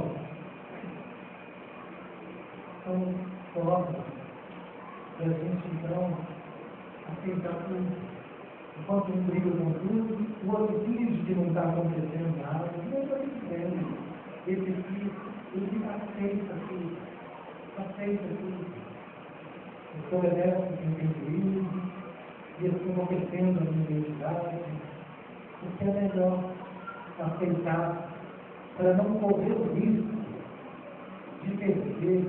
São formas da gente, então, aceitar tudo. Enquanto um briga com tudo, o outro finge que não está acontecendo nada, não está entendendo. Esse aqui, ele aceita tudo. Aceita tudo. Eu sou honesto com quem vive, e eu estou enlouquecendo a minha identidade. Porque é melhor aceitar para não correr o risco de perder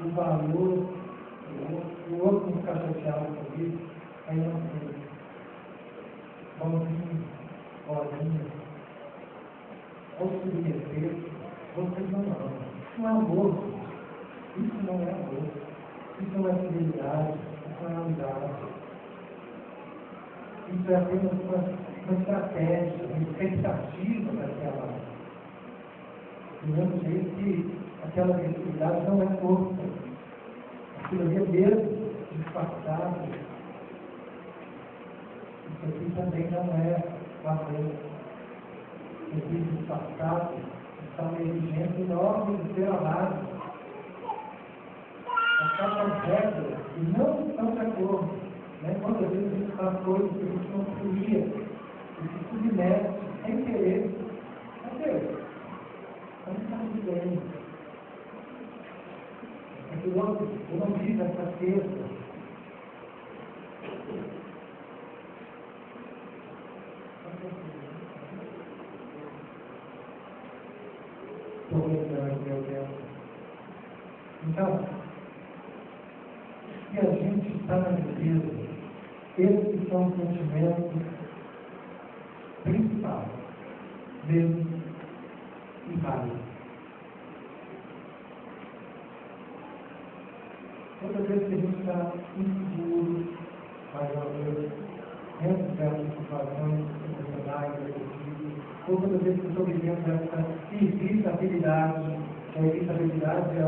o valor do outro. o outro não ficar chateado comigo, aí eu não sei. Bonzinho, bolinha, ou submeter, vocês não amam. Isso não é amor. Isso não é amor. Isso não é fidelidade. Isso não é amizade. Isso é apenas uma estratégia, uma expectativa daquela. Do mesmo jeito que aquela fidelidade não é força. Aquilo ali é mesmo disfarçado. Isso aqui também não é amor. Isso aqui disfarçado está uma exigência enorme de ser amado. As caixas regras não estão de acordo. Né? Quantas vezes a gente faz coisas que a gente não queria, e se submete sem querer. Não querer. Não está tudo bem. É que o outro não vive essa perda. Estou lembrando, meu Deus. Então, se a gente está na beleza, esses são os sentimentos principais, medo e raiva. Toda vez que a gente está inseguro, mais uma vez, dentro dessas situações emocionais, afetivas, ou toda vez que estou vivendo essa irritabilidade, a irritabilidade é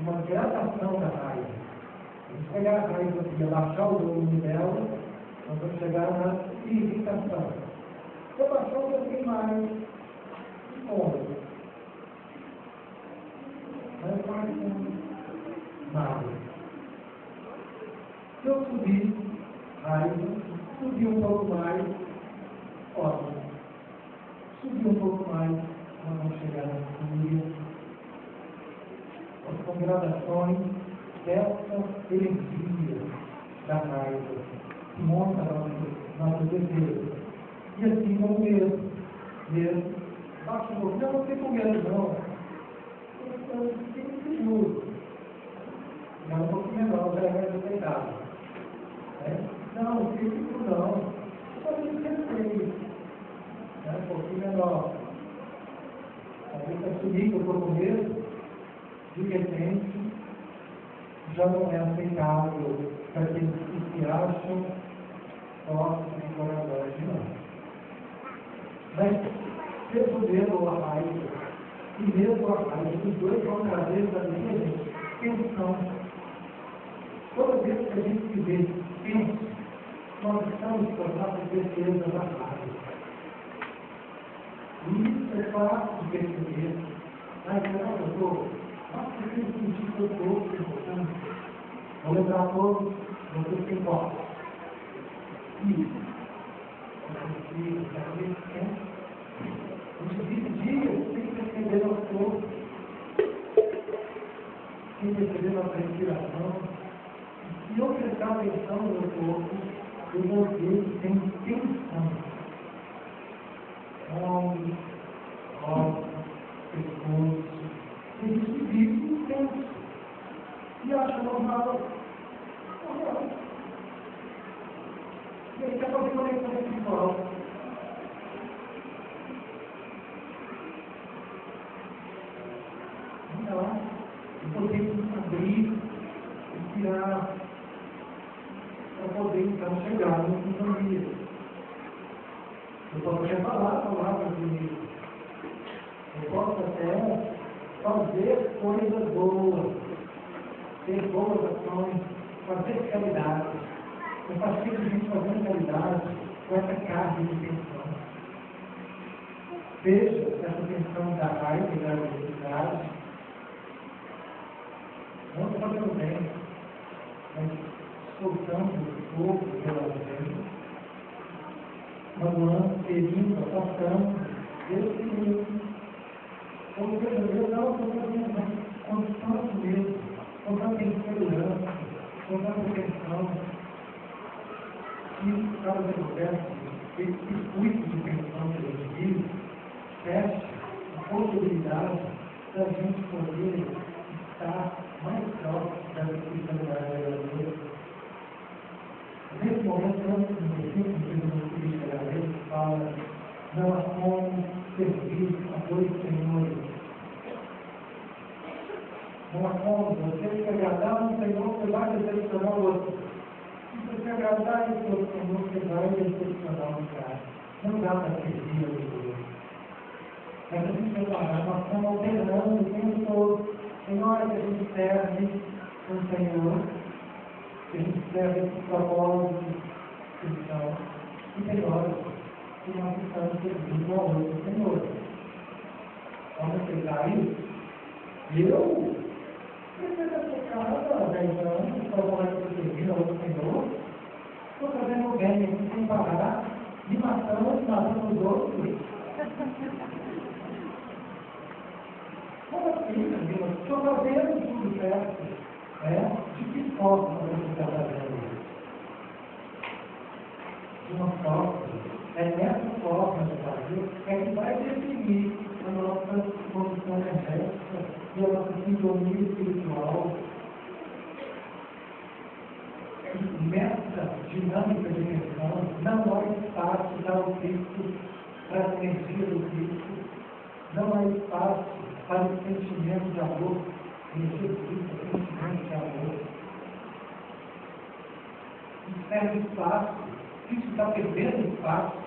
uma gradação da raiva. A gente pegar a raiva e abaixar o volume dela, nós vamos chegar na irritação. Se eu baixar um pouquinho mais, fundo. Mais fundo. Nada. Se eu subir, raiva, subir um pouco mais, ótimo. Subir um pouco mais, nós vamos chegar na fúria. São gradações dessa energia da raiva que monta nosso desejo. E assim como medo. Baixa um pouquinho, não fico com medo não. Eu fico seguro. É um pouco menor, já é mais aceitado. Não, não fico seguro não. Só me respeito. Um pouquinho menor. A gente está subindo um pouco medo, de repente, já não é aceitável para aqueles que se acham fortes e corajosos de nós. Mas, resolvendo a raiva, e mesmo a raiva, os dois vão trazer para a gente tensão. Toda vez que a gente se vê tenso, nós estamos com a nossa defesa na raiva. E isso é fácil de perceber. Mas não, doutor, nós precisamos sentir que eu estou importante. Vou lembrar todos, vocês que importam. Isso. A gente vive dias sem perceber nosso corpo, sem perceber nossa respiração. Se eu prestar atenção no meu corpo, eu vou ver que tem tensão. Ombros, ossos, pescoço. A gente vive intenso. E acha normal. E aí quer fazer conexão espiritual. Então, eu vou ter que abrir, respirar, para poder então chegar no sintonia. Eu posso até falar palavras bonitas. Eu posso até fazer coisas boas, ter boas ações, fazer caridade. Eu participo de gente fazendo caridade com essa carga de tensão. Veja essa tensão da raiva e da agressividade. Não estou fazendo bem, mas soltando o corpo pela frente, magoando, ferindo, afastando, definindo. Ou seja, Deus não estou fazendo com tanto medo, com tanta insegurança, com tanta tensão. E por causa do processo, esse circuito de tensão que a gente vive, fecha a possibilidade da gente poder está mais próximo da espiritualidade verdadeira. Nesse momento, antes do versículo que Jesus Cristo verdadeiro fala, não há como servir a dois senhores. Não há como, você se agradar um Senhor, você vai decepcionar o outro. Se você agradar esse outro Senhor, você vai decepcionar o cara. Não dá para servir a Deus. Mas a gente reparar, nós estamos alternando o tempo todo. Tem hora que a gente serve um Senhor, que a gente serve esse propósito cristão, e tem horas que nós estamos servindo ao outro Senhor. Vamos aceitar isso? Eu preciso ficar há 10 anos, para falar que eu servir ao outro Senhor, estou fazendo bem aqui sem parar, me matando os outros. Como assim, meu? Estou fazendo tudo certo. De que forma você está fazendo isso? De uma forma. Nessa forma de fazer que vai definir a nossa condição energética e a nossa sintonia espiritual. Nessa dinâmica de questão, não há espaço para o Cristo, para a energia do Cristo. Não há espaço para o sentimento de amor. Energia do Cristo é sentimento de amor. Não perde espaço. Cristo está perdendo espaço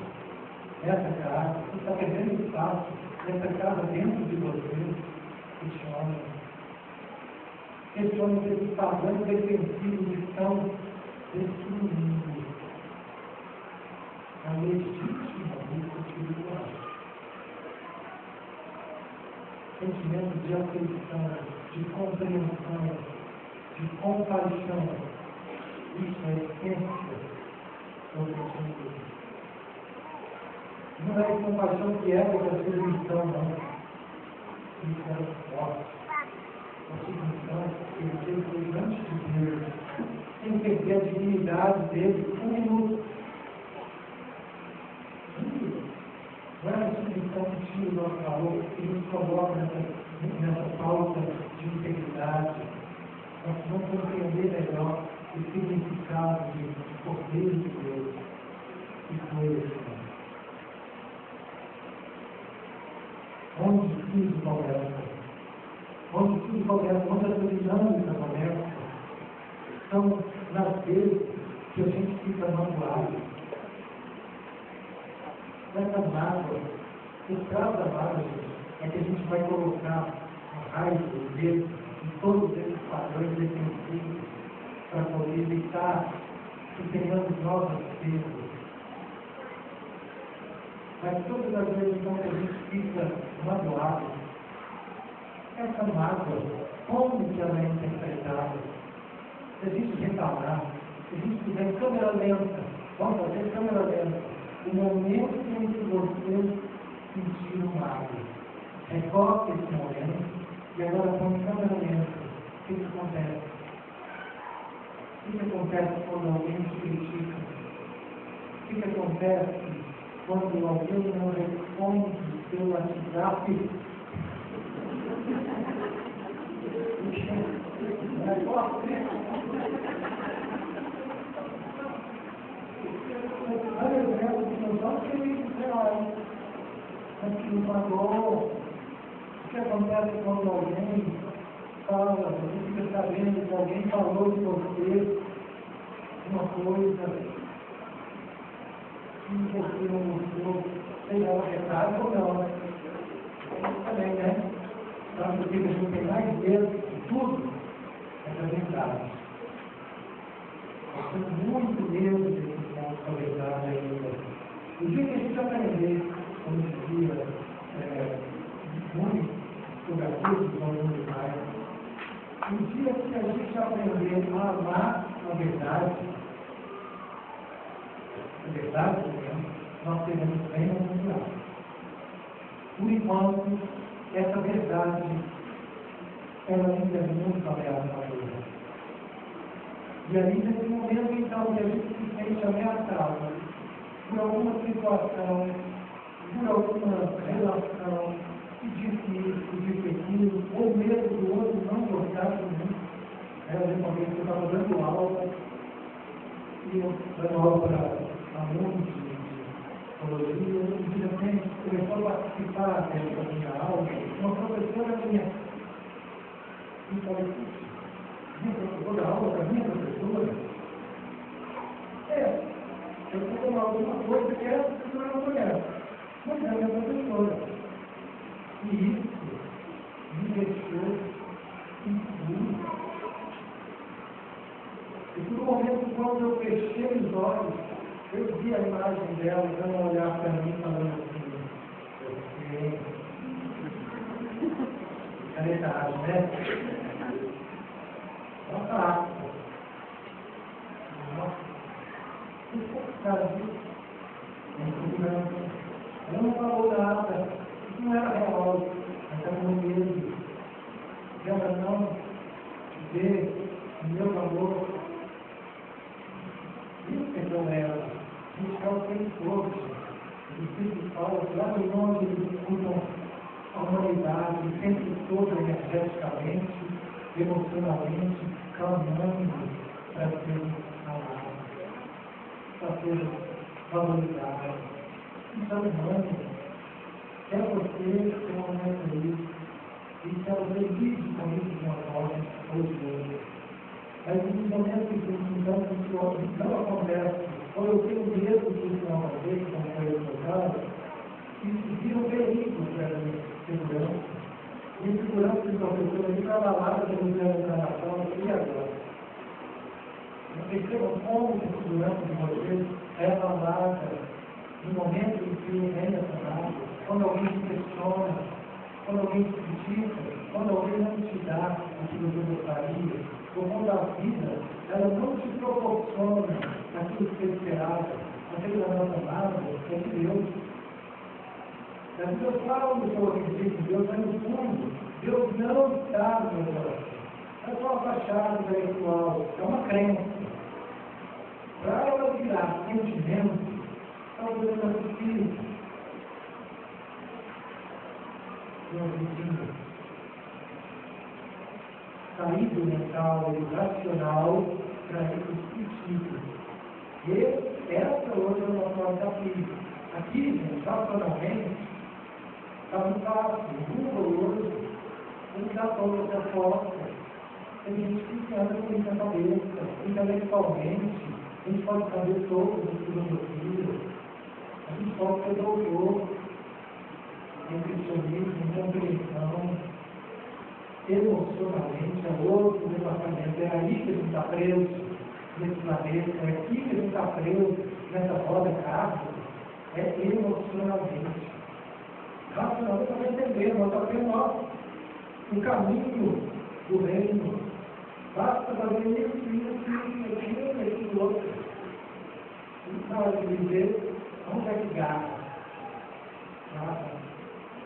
nessa casa. Você está perdendo espaço nessa casa dentro de você. Questione. Questione esses padrões defensivos que estão destruindo a legítima vida espiritual. Sentimento de afeição, de compreensão, de compaixão. Isso é a essência do sentimento. Não é compaixão que é da submissão, não. Isso é forte. A submissão que ele fez antes de Deus, sem perder a dignidade dele, um minuto. Não é a submissão que tira o nosso valor, que nos coloca nessa falta de integridade. Nós vamos compreender melhor o significado de Cordeiro de Deus que foi esse. Onde tudo começa, onde a dinâmica começa, são nas vezes que a gente fica magoado. Essa mágoa, o trás da mágoa, é que a gente vai colocar a raiva, o medo, em todos esses padrões defensivos, para poder evitar que tenhamos novas perdas. Mas todas as vezes então, que a gente fica magoado, essa mágoa, como que ela é interpretada? Se a gente reparar, se a gente fizer câmera lenta, vamos fazer câmera lenta, o momento em que você sentiu mágoa, recorte esse momento e agora põe câmera lenta. O que acontece? O que acontece quando alguém te critica? O que acontece quando alguém não responde o seu WhatsApp? O que acontece quando alguém fala, você fica sabendo que alguém falou de você uma coisa que você não gostou, seja ela verdade ou não. Isso também, né? Então, porque a gente tem mais medo de tudo, é da verdade. Eu tenho muito medo desse ponto da verdade ainda. O dia que a gente aprender, como dizia muito sobre a cruz do valor do Pai, o dia que a gente aprender a amar a verdade mesmo, nós teremos bem mundial. Por enquanto, essa verdade, ela ainda é muito ameaçadora. E aí, nesse momento, então, que a gente se sente ameaçado por alguma situação, por alguma relação, pedir aquilo, ou medo do outro não gostar de mim. Eu lembro uma vez que eu estava dando aula, e eu dando aula para alunos de psicologia, e de repente começou a participar dessa minha aula, uma professora minha. E eu falei, puxa, vou dar aula para minha professora? Eu vou tomar alguma coisa que essa pessoa não conhece, mas é a minha professora. E isso me deixou inseguro. E por um momento, quando eu fechei os olhos, eu vi a imagem dela, então ela olhar para mim falando assim, canetagem, né? Ela tá apta. Cara, ela não falou nada, isso não era real, mas estava no medo. E ela não vê o meu valor. Isso perdão ela. Isso é o tempo todo. O Espírito Paulo, lá no nome eles escutam a humanidade, o tempo todo energeticamente, emocionalmente, clamando para ser amado, para ser valorizado. Então, humano, é você ter um momento feliz, e se ela feliz com isso de uma forma ou de outra. Mas nos momentos que não acontece, ou eu tenho medo de isso não acontecer, como foi o seu caso, isso vira um perigo para a minha segurança. Minha segurança de professor ali está abalada pelo meu encarnação, e agora? Não percebam como a segurança de vocês é abalada no momento em que vem essa nada, quando alguém te questiona, quando alguém te critica, quando alguém não te dá o que você gostaria. Ou quando a vida, ela não te proporciona aquilo que você esperava, aquilo da nossa amada, que é de Deus. A Bíblia fala do seu acredito em Deus, mas no fundo, Deus não está no meu coração. É só uma fachada intelectual, é uma crença. Para ela virar sentimento, talvez ela precise. Não precisa. Sair do mental e do racional para ir para o espiritual. E essa outra é uma forma da vida. Aqui, gente, racionalmente, está muito fácil. Um ou outro, ele dá toda essa força. Tem gente que anda com isso na cabeça. Intelectualmente, a gente pode saber todas as filosofias. A gente pode ser doutor em cristianismo, em compreensão. Emocionalmente é outro departamento. É aí que a gente está preso nesse planeta, é aqui que a gente está preso nessa roda carta. É emocionalmente. Racionalmente nós entendemos, nós sabemos o caminho do reino. Basta fazer isso, aquilo, outro. E na hora de dizer, onde é que gasta?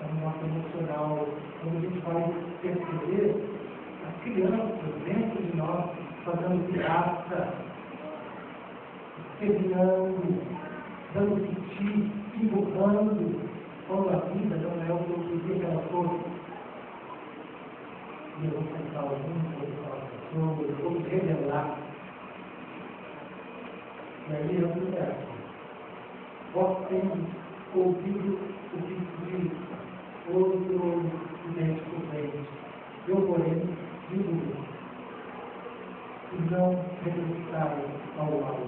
No nosso emocional, quando a gente vai perceber as crianças dentro de nós fazendo graça, terminando, dando piti, empurrando, quando a vida não é o que eu queria que ela fosse. E eu vou sentar junto com aquela pessoa, eu vou me revelar. E aí eu peço, vós tendes ouvido o que se diz. Outro idêntico frente. Eu, porém, digo e não resistai ao mal.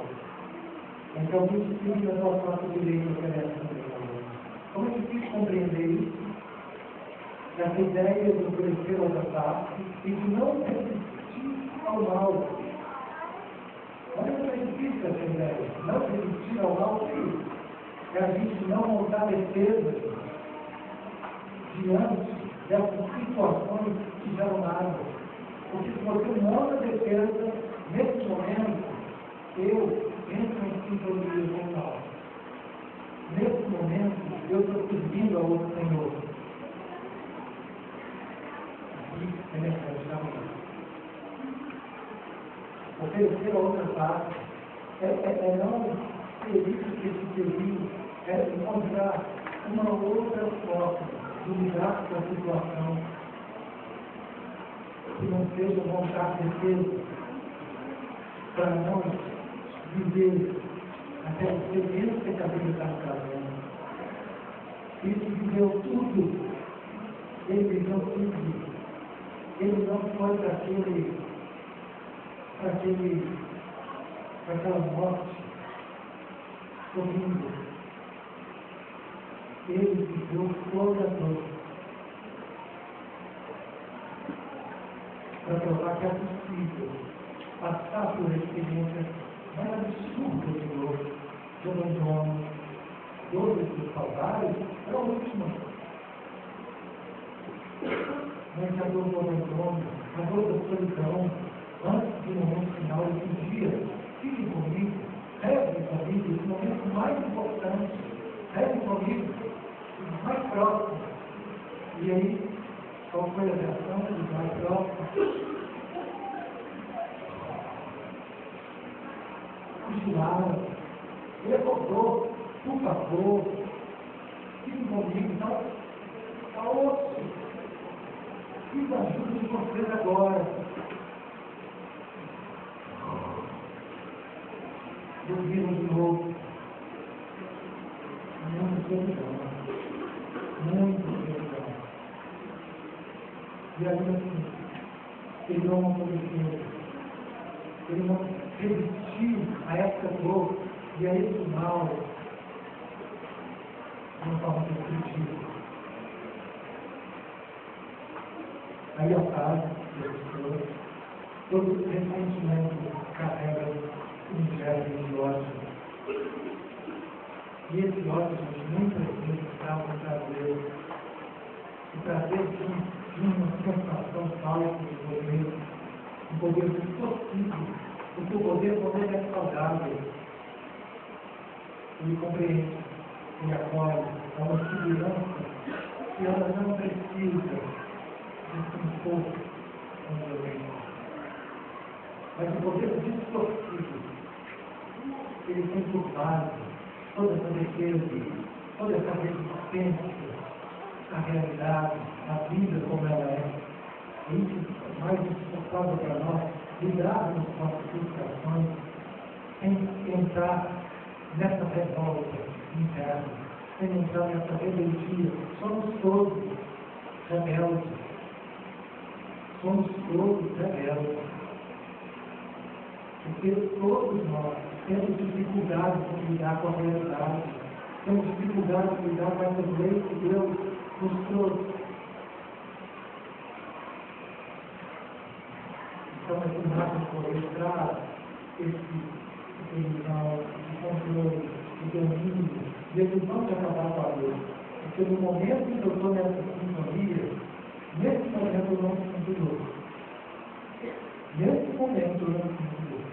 Então, o princípio da nossa direito oferece também ao mal. Como é difícil compreender isso? Essa ideia de oferecer aos ataques e de não resistir ao mal. Olha como é difícil essa ideia. Não resistir ao mal, é a gente não montar defesa diante dessas situações que geram nada. Porque se você monta a defesa, nesse momento, eu entro em sintonia com o mal. Nesse momento, eu estou servindo ao outro Senhor. Aqui é necessário. Oferecer a outra parte é não ser isso que esse perigo, é encontrar uma outra forma de lidar com a situação, que não seja vontade de Deus para nós viver até a experiência que a Bíblia está trazendo. Ele viveu tudo, ele viveu tudo, ele não foi para aquela morte horrível. Ele viveu toda a dor para provar que é possível passar por uma experiência mais absurda de dor, de abandono, dor do Calvário, é a última. Mas a dor do abandono, a dor da solidão, antes do momento final, ele pedia, fique comigo, reze comigo, esse momento mais importante, reze comigo, mais próximo. E aí, qual foi a reação do mais próximo? Vigilaram, ele acordou, por favor, fique comigo, está osso, fiz a ajuda de vocês agora. Dormiram de novo. Muito solidão. Muito solidão. E ainda assim, ele não amoleceu. Ele não resistiu a essa dor e a esse mal de uma forma destrutiva. Aí a paz, todo ressentimento carrega um germe de ódio. E esse ódio, gente, muitas vezes está para trazer de uma sensação falsa de poder possível, porque o poder é saudável. Ele compreende, ele acolhe, é uma segurança que ela não precisa de um pouco de violência. Mas o poder distorcido, ele tem por base toda essa defesa, toda essa resistência à realidade, à vida como ela é. É isso mais insuportável para nós, lidarmos com as frustrações, sem entrar nessa revolta interna, sem entrar nessa rebeldia. Somos todos rebeldes. Somos todos rebeldes. Porque todos nós temos dificuldade de lidar com a realidade, temos dificuldade de lidar com essas leis que Deus nos trouxe. Então, esse marco poder traz esse controle, o domínio, e eles vão te acabar com a dor. Porque no momento em que eu estou nessa sintonia, nesse momento eu não sinto dor. Nesse momento eu não sinto dor.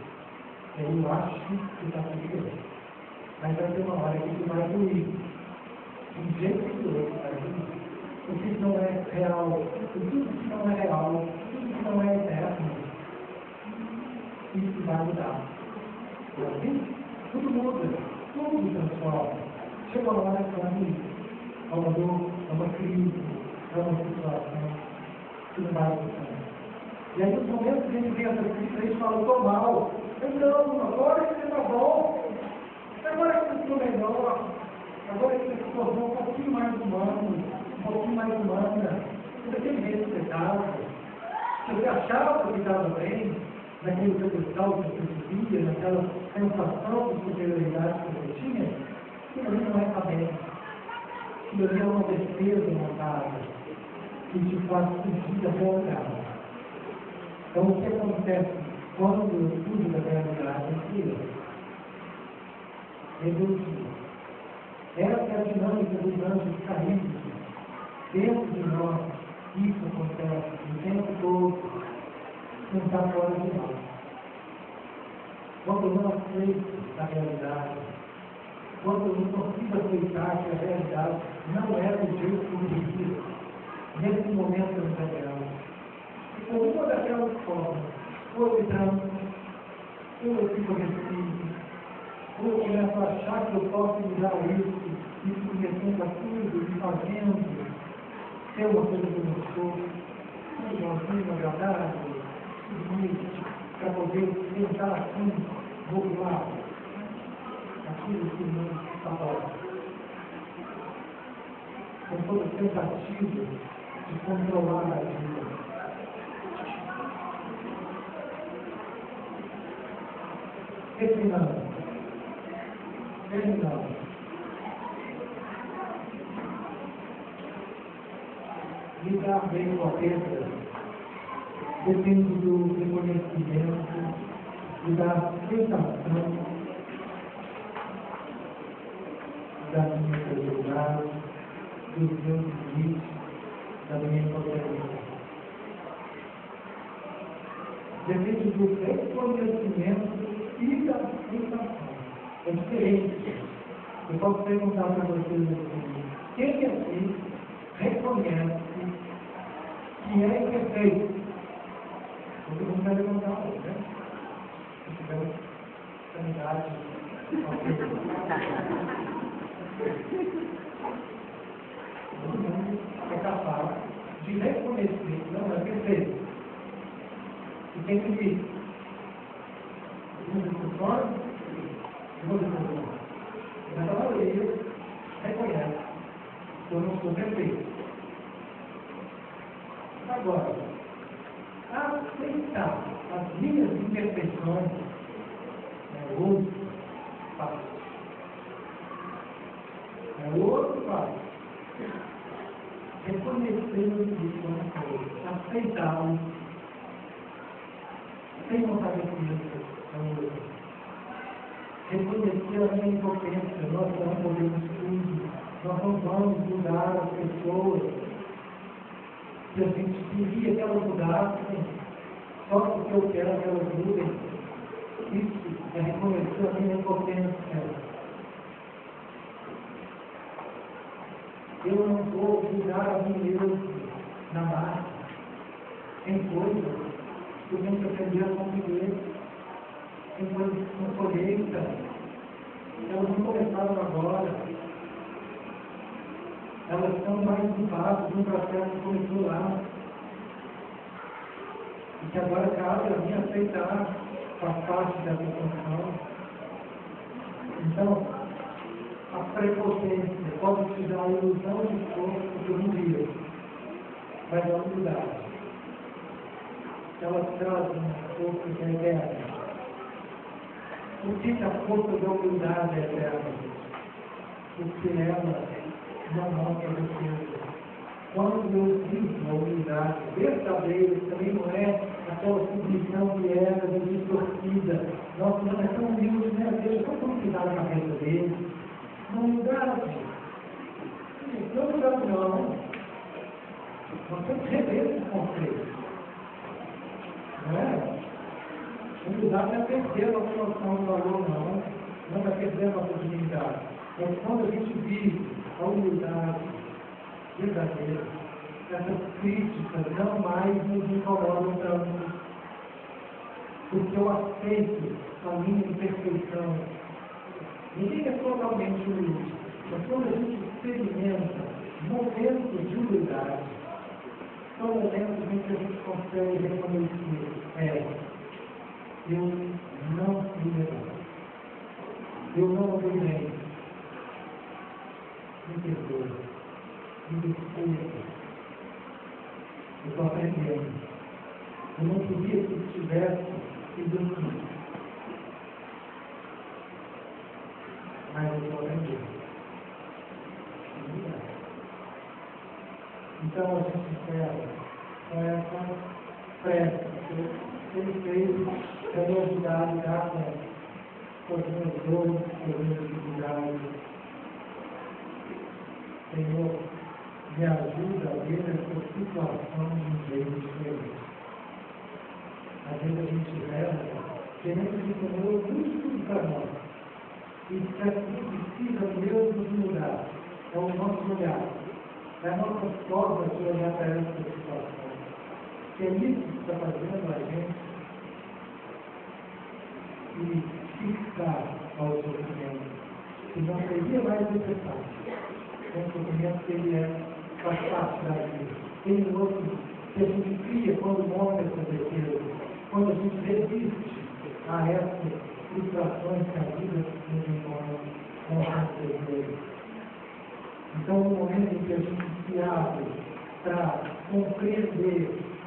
Eu acho que está tudo bem. Mas vai ter uma hora que isso vai doer. De um jeito que do outro vai doer. Porque isso não é real. Tudo que não é real, tudo que não é eterno, isso vai mudar. Assim, tudo muda, tudo transforma. Chega uma hora que vai doer. É uma dor, é uma crise, é uma situação que não vai funcionar. E aí, nos momentos que a gente vê essa crise, a gente fala, estou mal. Não, agora que você está bom, agora que você ficou melhor, agora que você se tornou um pouquinho mais humano, um pouquinho mais humana. Você tem medo de pecado. Você achava que estava bem, naquele pedestal que você vivia, naquela sensação de superioridade que você tinha, aquilo ali não é estar bem. Aquilo ali é uma defesa montada que te faz fugir da realidade. Então, o que acontece? Quando o estudo da realidade é reduzir. Essa é a dinâmica dos anjos caídos. Dentro de nós, isso acontece o tempo todo, não está fora de nós. Quando eu não aceito a realidade, quando eu não consigo aceitar que a realidade não é do jeito que eu devia, nesse momento eu me rebelo. E por uma daquelas formas, ou eu tranco, ou eu fico agressivo, ou eu começo a achar que eu posso mudar isso me metendo a tudo, me fazendo, ter uma coisa que eu não sou, um igualzinho, agradável, para poder tentar assim, burlar aquilo que não está bom. Com toda tentativa de controlar a vida. Terminando. Lidar bem com a perda depende do reconhecimento e da aceitação da minha fragilidade, dos meus limites, da minha impotência. Depende do reconhecimento e da aceitação. É diferente. Eu posso perguntar para vocês assim, quem aqui reconhece que é imperfeito? Todo mundo vai levantar a mão, né? Se tiver sanidade, todo mundo é capaz de reconhecer que não é perfeito. E quem que diz? Muitas pessoas, mas a maioria reconhece que eu não sou perfeito. Agora, aceitar as minhas imperfeições é outro passo. É outro passo. Reconhecer o que eu aceitá-lo sem comparecimento ao outro. Reconhecer a minha impotência, nós não podemos tudo, nós não vamos mudar as pessoas. Se a gente queria que elas mudassem, só porque eu quero que elas mudem, isso é reconhecer a minha impotência. Eu não vou julgar a mim mesmo na massa. Tem coisas que eu tenho que aprender a conviver. Tem coisas que são colheita. Elas não começaram agora. Elas estão mais um passo de um processo que começou lá. E que agora cabe a mim aceitar, faz parte dessa função. Então, a prepotência pode te dar a ilusão de força por um dia, mas a humildade, ela traz uma força que é eterna. Por que a força da humildade é eterna? Porque ela não mostra defesa. Quando eu vivo a humildade verdadeira, também não é aquela submissão que era de distorcida. Nossa, não é tão humilde, né? Deus, como cuidar da cabeça dele? Humildade. Não mudamos não. Nós temos que rever esse conceito. Não é? Humildade não é perder a nossa noção do valor, não. Não é perder a nossa dignidade. É quando a gente vive a humildade verdadeira, essas críticas não mais nos incomodam tanto. Porque eu aceito a minha imperfeição. Ninguém é totalmente humilde, mas quando a gente experimenta momentos de humildade, são momentos em que a gente consegue reconhecer, eu não fui legal, eu não andei bem, me perdoe, me desculpe, eu estou aprendendo, eu não queria que estivesse sido assim. Mas eu estou aprendendo. Então a gente encerra com essa prece que ele fez para me ajudar a lidar com as minhas dores, com as minhas dificuldades. Senhor, me ajuda a ver essa situação de um jeito diferente. Às vezes a gente reza, querendo que o Senhor busque tudo para nós. E precisa mesmo mudar. É o nosso olhar. É a nossa forma de olhar para essa situação. Que é isso que está fazendo a gente e fixar ao sofrimento. Que não seria mais necessário. É um sofrimento que ele é faz parte da vida. Tem um outro que a gente cria quando morre essa certeza, quando a gente resiste a essas frustrações que a vida nos impõe com a certeza. Então, no momento em que a gente se abre para compreender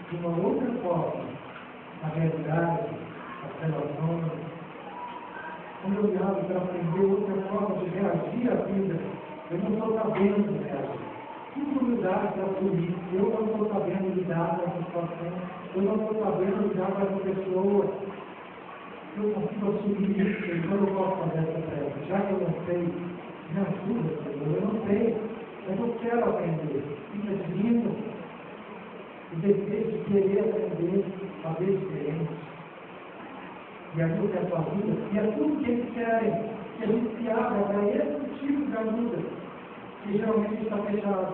de uma outra forma a realidade, as relações, quando eu me abro para aprender outra forma de reagir à vida, eu não estou sabendo reagir. Que humildade para assumir, eu não estou sabendo lidar com essa situação, eu não estou sabendo lidar com essa pessoa. Eu consigo assumir isso, então eu posso fazer essa prece. Já que eu não sei, me ajuda, Senhor, eu não sei, mas eu quero aprender. Fica divino o desejo de querer aprender a ver diferente. E aí eu quero ajuda, e é tudo que eles querem, que a gente se abra para esse tipo de ajuda, que geralmente está fechado.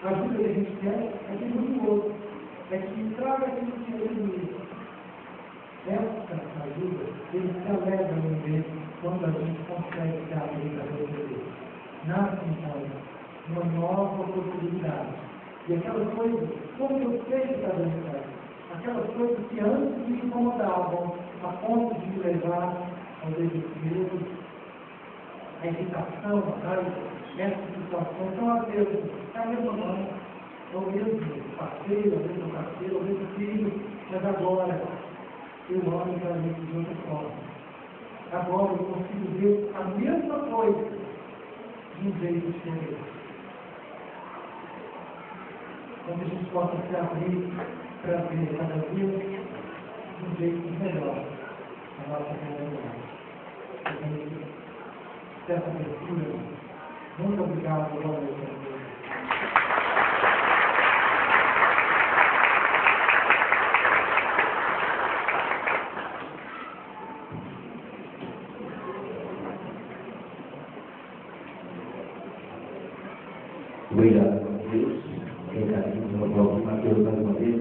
A ajuda que a gente quer é de muito outro, é que traga aquilo que ele mesmo. Essa ajuda, ele se alegra no meio quando a gente consegue se abrir para receber. Nasce então uma nova possibilidade. E aquelas coisas, como eu sei que está dando certo, aquelas coisas que antes me incomodavam, a ponto de me levar ao desespero, a irritação, a raiva, essa situação. Então, às vezes, é a mesma mãe, é o mesmo parceiro, é o mesmo parceiro, é o mesmo filho, mas agora eu olho para isso de outra forma. Agora eu consigo ver a mesma coisa de um jeito diferente. Quando a gente possa se abrir para ver cada vez de um jeito melhor a nossa realidade. Dessa abertura, muito obrigado, boa noite. Obrigado a Deus, carinho do próprio Mateus mais uma vez.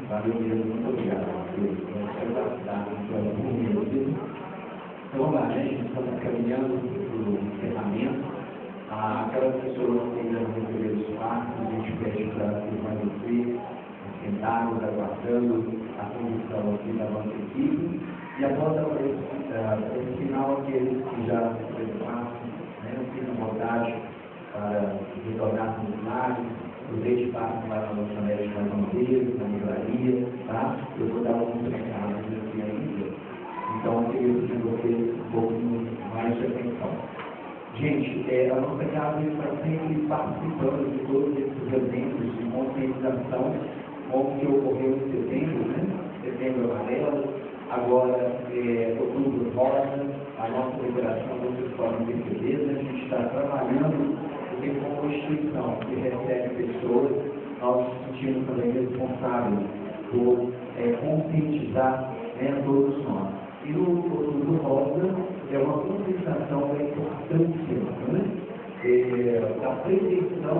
Valeu mesmo, muito obrigado. Então vamos lá, gente, estamos caminhando para o encerramento. Aquelas pessoas que ainda não receberam os quartos, a gente pede para permanecer, sentados, aguardando a condução aqui da nossa equipe. E após esse final, aqueles que já receberam fiquem à vontade para retornar nos lares, aproveite e passe lá na nossa médica mais uma vez, na livraria, tá? Eu vou dar alguns recados aqui ainda, então eu queria pedir a vocês um pouquinho mais de atenção. Gente, a nossa casa está sempre participando de todos esses eventos de conscientização, como que ocorreu em setembro, né? Setembro amarelo. Agora, outubro rosa, a nossa liberação, vocês podem perceber, a gente está trabalhando, porque como instituição que recebe pessoas, nós nos sentimos também responsáveis por conscientizar todos nós. E o outubro rosa é uma conscientização da importância da prevenção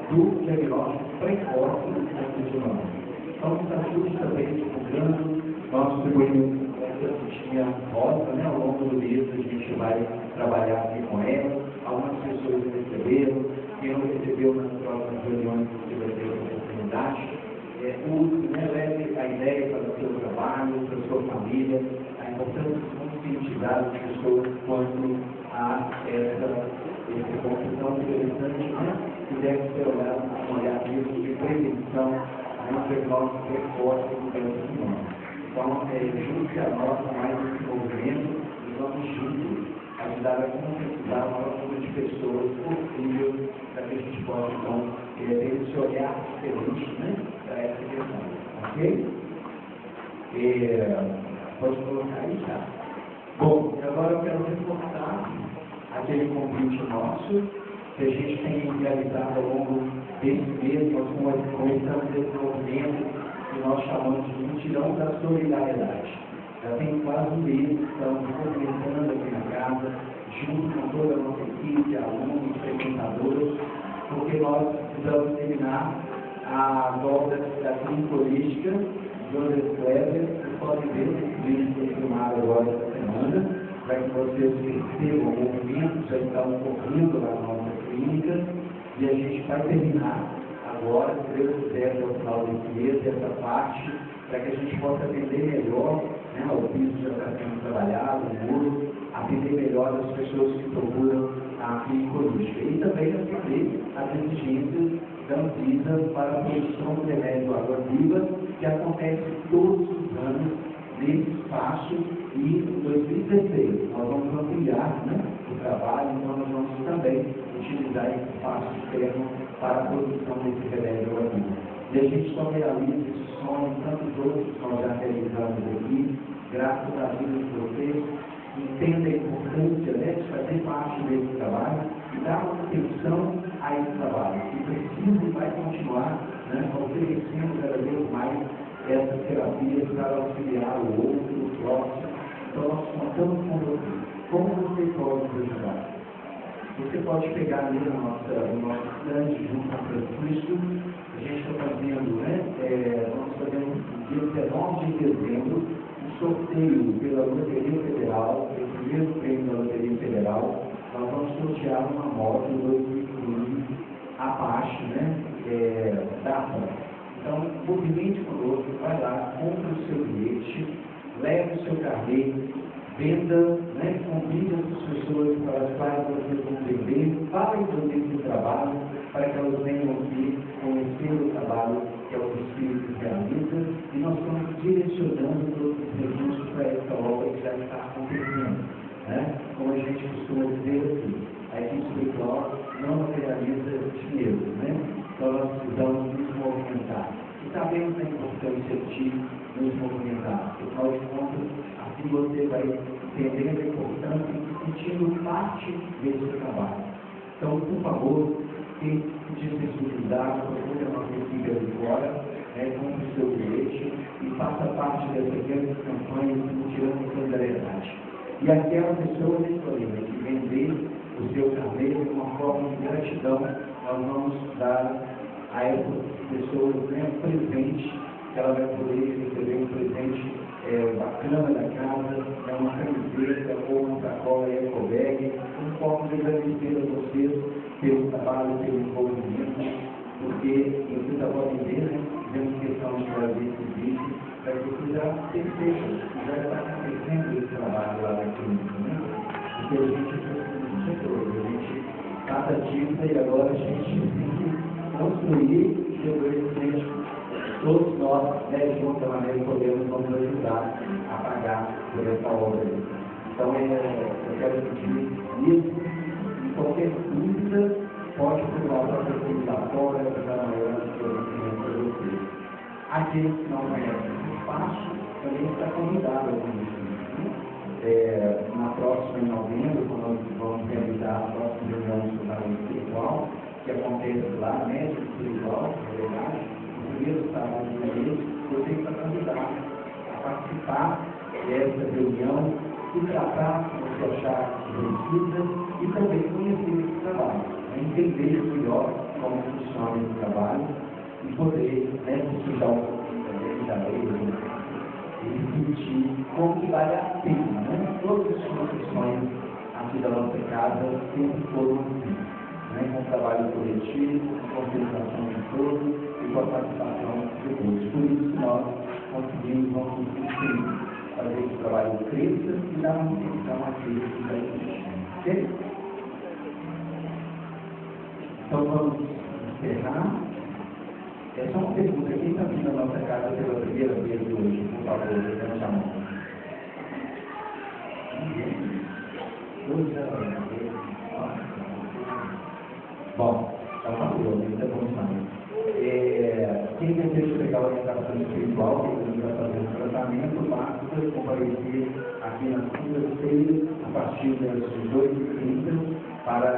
do diagnóstico precoce do câncer de mama. Então, está justamente divulgando. Nós distribuímos essa fichinha rosa, ao longo do mês a gente vai trabalhar aqui com ela. Algumas pessoas receberam, quem não recebeu nas próximas reuniões você vai ter a oportunidade. Use, leve a ideia para o seu trabalho, para a sua família, a importância de conscientizar as pessoas quanto a essa confusão interessante, que deve ser olhado com um olhar mesmo de prevenção, um diagnóstico precoce do câncer de mama. Então, junte a nós mais esse movimento e vamos juntos ajudar a conscientizar o maior número de pessoas possível para que a gente possa, então, ter esse olhar diferente para essa questão. Ok? Pode colocar aí, tá? Bom, agora eu quero reforçar aquele convite nosso que a gente tem realizado ao longo desse mês. Nós começamos esse movimento que nós chamamos de mutirão da solidariedade. Já tem quase um mês que estamos começando aqui na casa, junto com toda a nossa equipe, alunos, frequentadores, porque nós precisamos terminar a volta da clínica holística Joseph Kleber. Vocês podem ver esse vídeo que foi filmado agora essa semana, para que vocês percebam o movimento que já está ocorrendo lá na nossa clínica, e a gente vai terminar agora, se Deus quiser, até o final desse mês, essa parte, para que a gente possa atender melhor, né, o piso já está sendo trabalhado, o muro, atender melhor as pessoas que procuram a clínica holística. E também atender as exigências da Anvisa para a produção do remédio água-viva, que acontece todos os anos nesse espaço, e em 2016 nós vamos ampliar, né, o trabalho, então nós vamos também utilizar esse espaço externo para a produção desse remédio água-viva. E a gente só realiza esse sonho, tantos outros que nós já realizamos aqui, graças à vida de vocês, entenda a importância, né, de fazer parte desse trabalho e dar manutenção a esse trabalho, que precisa e vai continuar, né, oferecendo cada vez mais essas terapias para auxiliar o outro, o próximo. Então nós contamos com você. Como você pode nos ajudar? Você pode pegar ali no nosso stand junto com o Francisco. A gente está fazendo, né, vamos fazer no dia 19 de dezembro, um sorteio pela Loteria Federal, o primeiro prêmio da Loteria Federal. Nós vamos sortear uma moto 2015 abaixo, né, data. Então, movimente conosco, vai lá, compre o seu bilhete, leve o seu carnê, venda, né, convide as pessoas para as quais vocês vão vender, falem sobre esse trabalho, para que elas venham aqui conhecer o trabalho que é o Espírito realiza, e nós estamos direcionando todos os recursos para essa obra que já está acontecendo. Né? Como a gente costuma dizer aqui, a equipe espiritual não materializa dinheiro, né? Então nós precisamos nos movimentar. E sabemos a importância de nos movimentar. Afinal de contas, assim você vai entendendo a importância e sentindo parte desse trabalho. Então, por favor, quem se disponibilizar, procure a nossa equipe ali fora, né, compre o seu bilhete e faça parte dessa grande campanha de tirando solidariedade. E aquela pessoa escolhida que vender o seu carnê de uma forma de gratidão, nós vamos dar a essas pessoas, né, um presente, que ela vai poder receber um presente bacana da casa, uma camiseta ou uma sacola ecobag, um forma de agradecer a vocês pelo trabalho, pelo envolvimento, porque você já pode ver, né, fizemos questão de trazer esse vídeo para que vocês já percebam que já está acontecendo esse trabalho lá na clínica, né? Porque a gente trata disso e agora a gente tem que construir e depois todos nós, né, juntos da maneira que podemos, vamos ajudar a pagar por essa obra. Então, eu quero pedir isso, e qualquer dúvida, pode procurar para vocês lá fora, para dar maior esclarecimento para vocês. Aqueles que não conhecem o espaço, também está convidado a conhecer. Na próxima, em novembro, quando nós vamos realizar a próxima reunião do trabalho espiritual, que acontece lá, médico espiritual, na verdade, no primeiro sábado do mês, você está convidado a participar dessa reunião, se tratar, se você achar que precisa, e também conhecer esse trabalho, entender melhor como funciona esse trabalho e poder, né, estudar um pouquinho também da lei, e sentir como que vale a pena, né? Todas as construções aqui da nossa casa sempre foram assim, né? Com trabalho coletivo, com organização de todos e com a participação de todos. Por isso que nós conseguimos, vamos conseguir fazer que o trabalho cresça e dar manutenção àqueles que já existem. Ok? Então vamos encerrar. É só uma pergunta, quem está vindo na nossa casa pela primeira vez hoje, por favor, levante a mão. Bom, então valeu, isso é bom demais. Quem deseja pegar a orientação espiritual, que a gente vai fazer um tratamento, basta comparecer aqui na segunda-feira, a partir das 18h30, para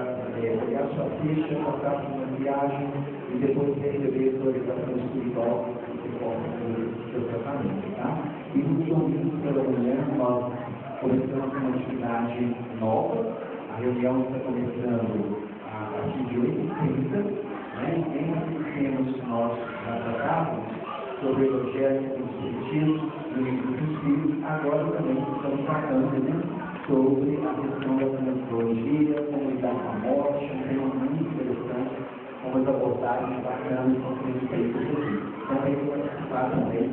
pegar sua ficha, passar por uma viagem e depois receber sua orientação espiritual que possa fazer o seu tratamento, tá? E no domingo pela manhã nós começamos uma atividade nova, a reunião está começando a partir de 8h30, né? Em esses temas que nós já tratávamos sobre o evangelho, o espiritismo, o livro dos filhos, agora também estamos tratando, né, sobre a questão da psicologia, como lidar com a morte, um tema muito interessante, com as abordagens bacanas que são feitas aqui. Então, tem que participar também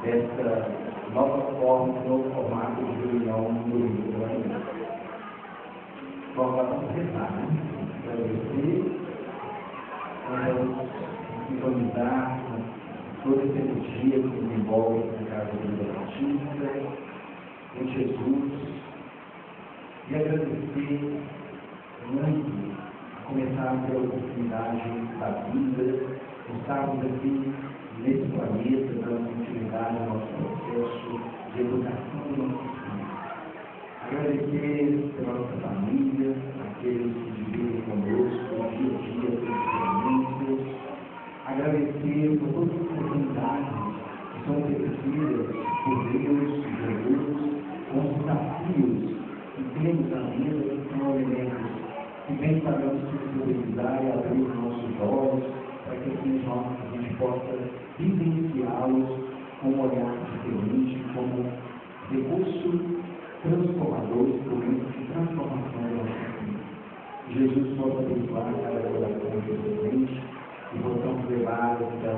dessa nova forma, novo formato de reunião no Rio de Janeiro. Vamos lá para começar, né? Agradecer, sincronizar toda essa energia que nos envolve na Casa da Vida Batista, em Jesus, e agradecer muito, a começar pela oportunidade da vida, de estarmos aqui nesse planeta, dando continuidade ao nosso processo de educação do nosso filho. Agradecer pela nossa família, aqueles que dividem conosco o dia a dia das experiências. Agradecer por todas as oportunidades que são oferecidas por Deus e Jesus, com os desafios que temos na vida, que são elementos que vêm para nos sensibilizar e abrir os nossos olhos, para que a gente possa vivenciá-los com um olhar diferente, como recurso transformador, instrumento de transformação da nossa vida. Jesus possa abençoar cada oração presente e possamos levar essa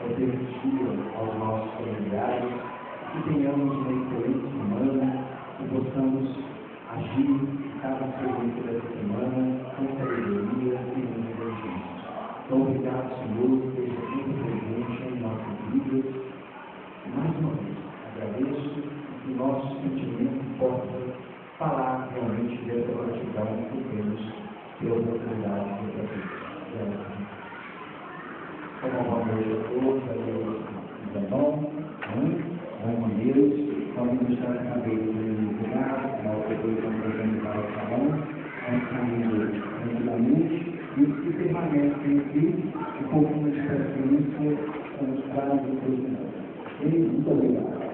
energia aos nossos familiares, que tenhamos uma excelente semana, que possamos agir cada segundo dessa semana com sabedoria e inteligência. Então, obrigado, Senhor, por esse tempo presente em nossas vidas. Mais uma vez, agradeço que o nosso sentimento possa falar realmente dessa gratidão que temos pela oportunidade de fazer. Uma boa noite a todos, a Deus, bom Deus, vamos deixar a cabeça no lugar, nós depois vamos organizar o salão, vamos caminhando tranquilamente, e os que permanecem aqui, um pouquinho de paciência, vamos para o próximo. Muito obrigado.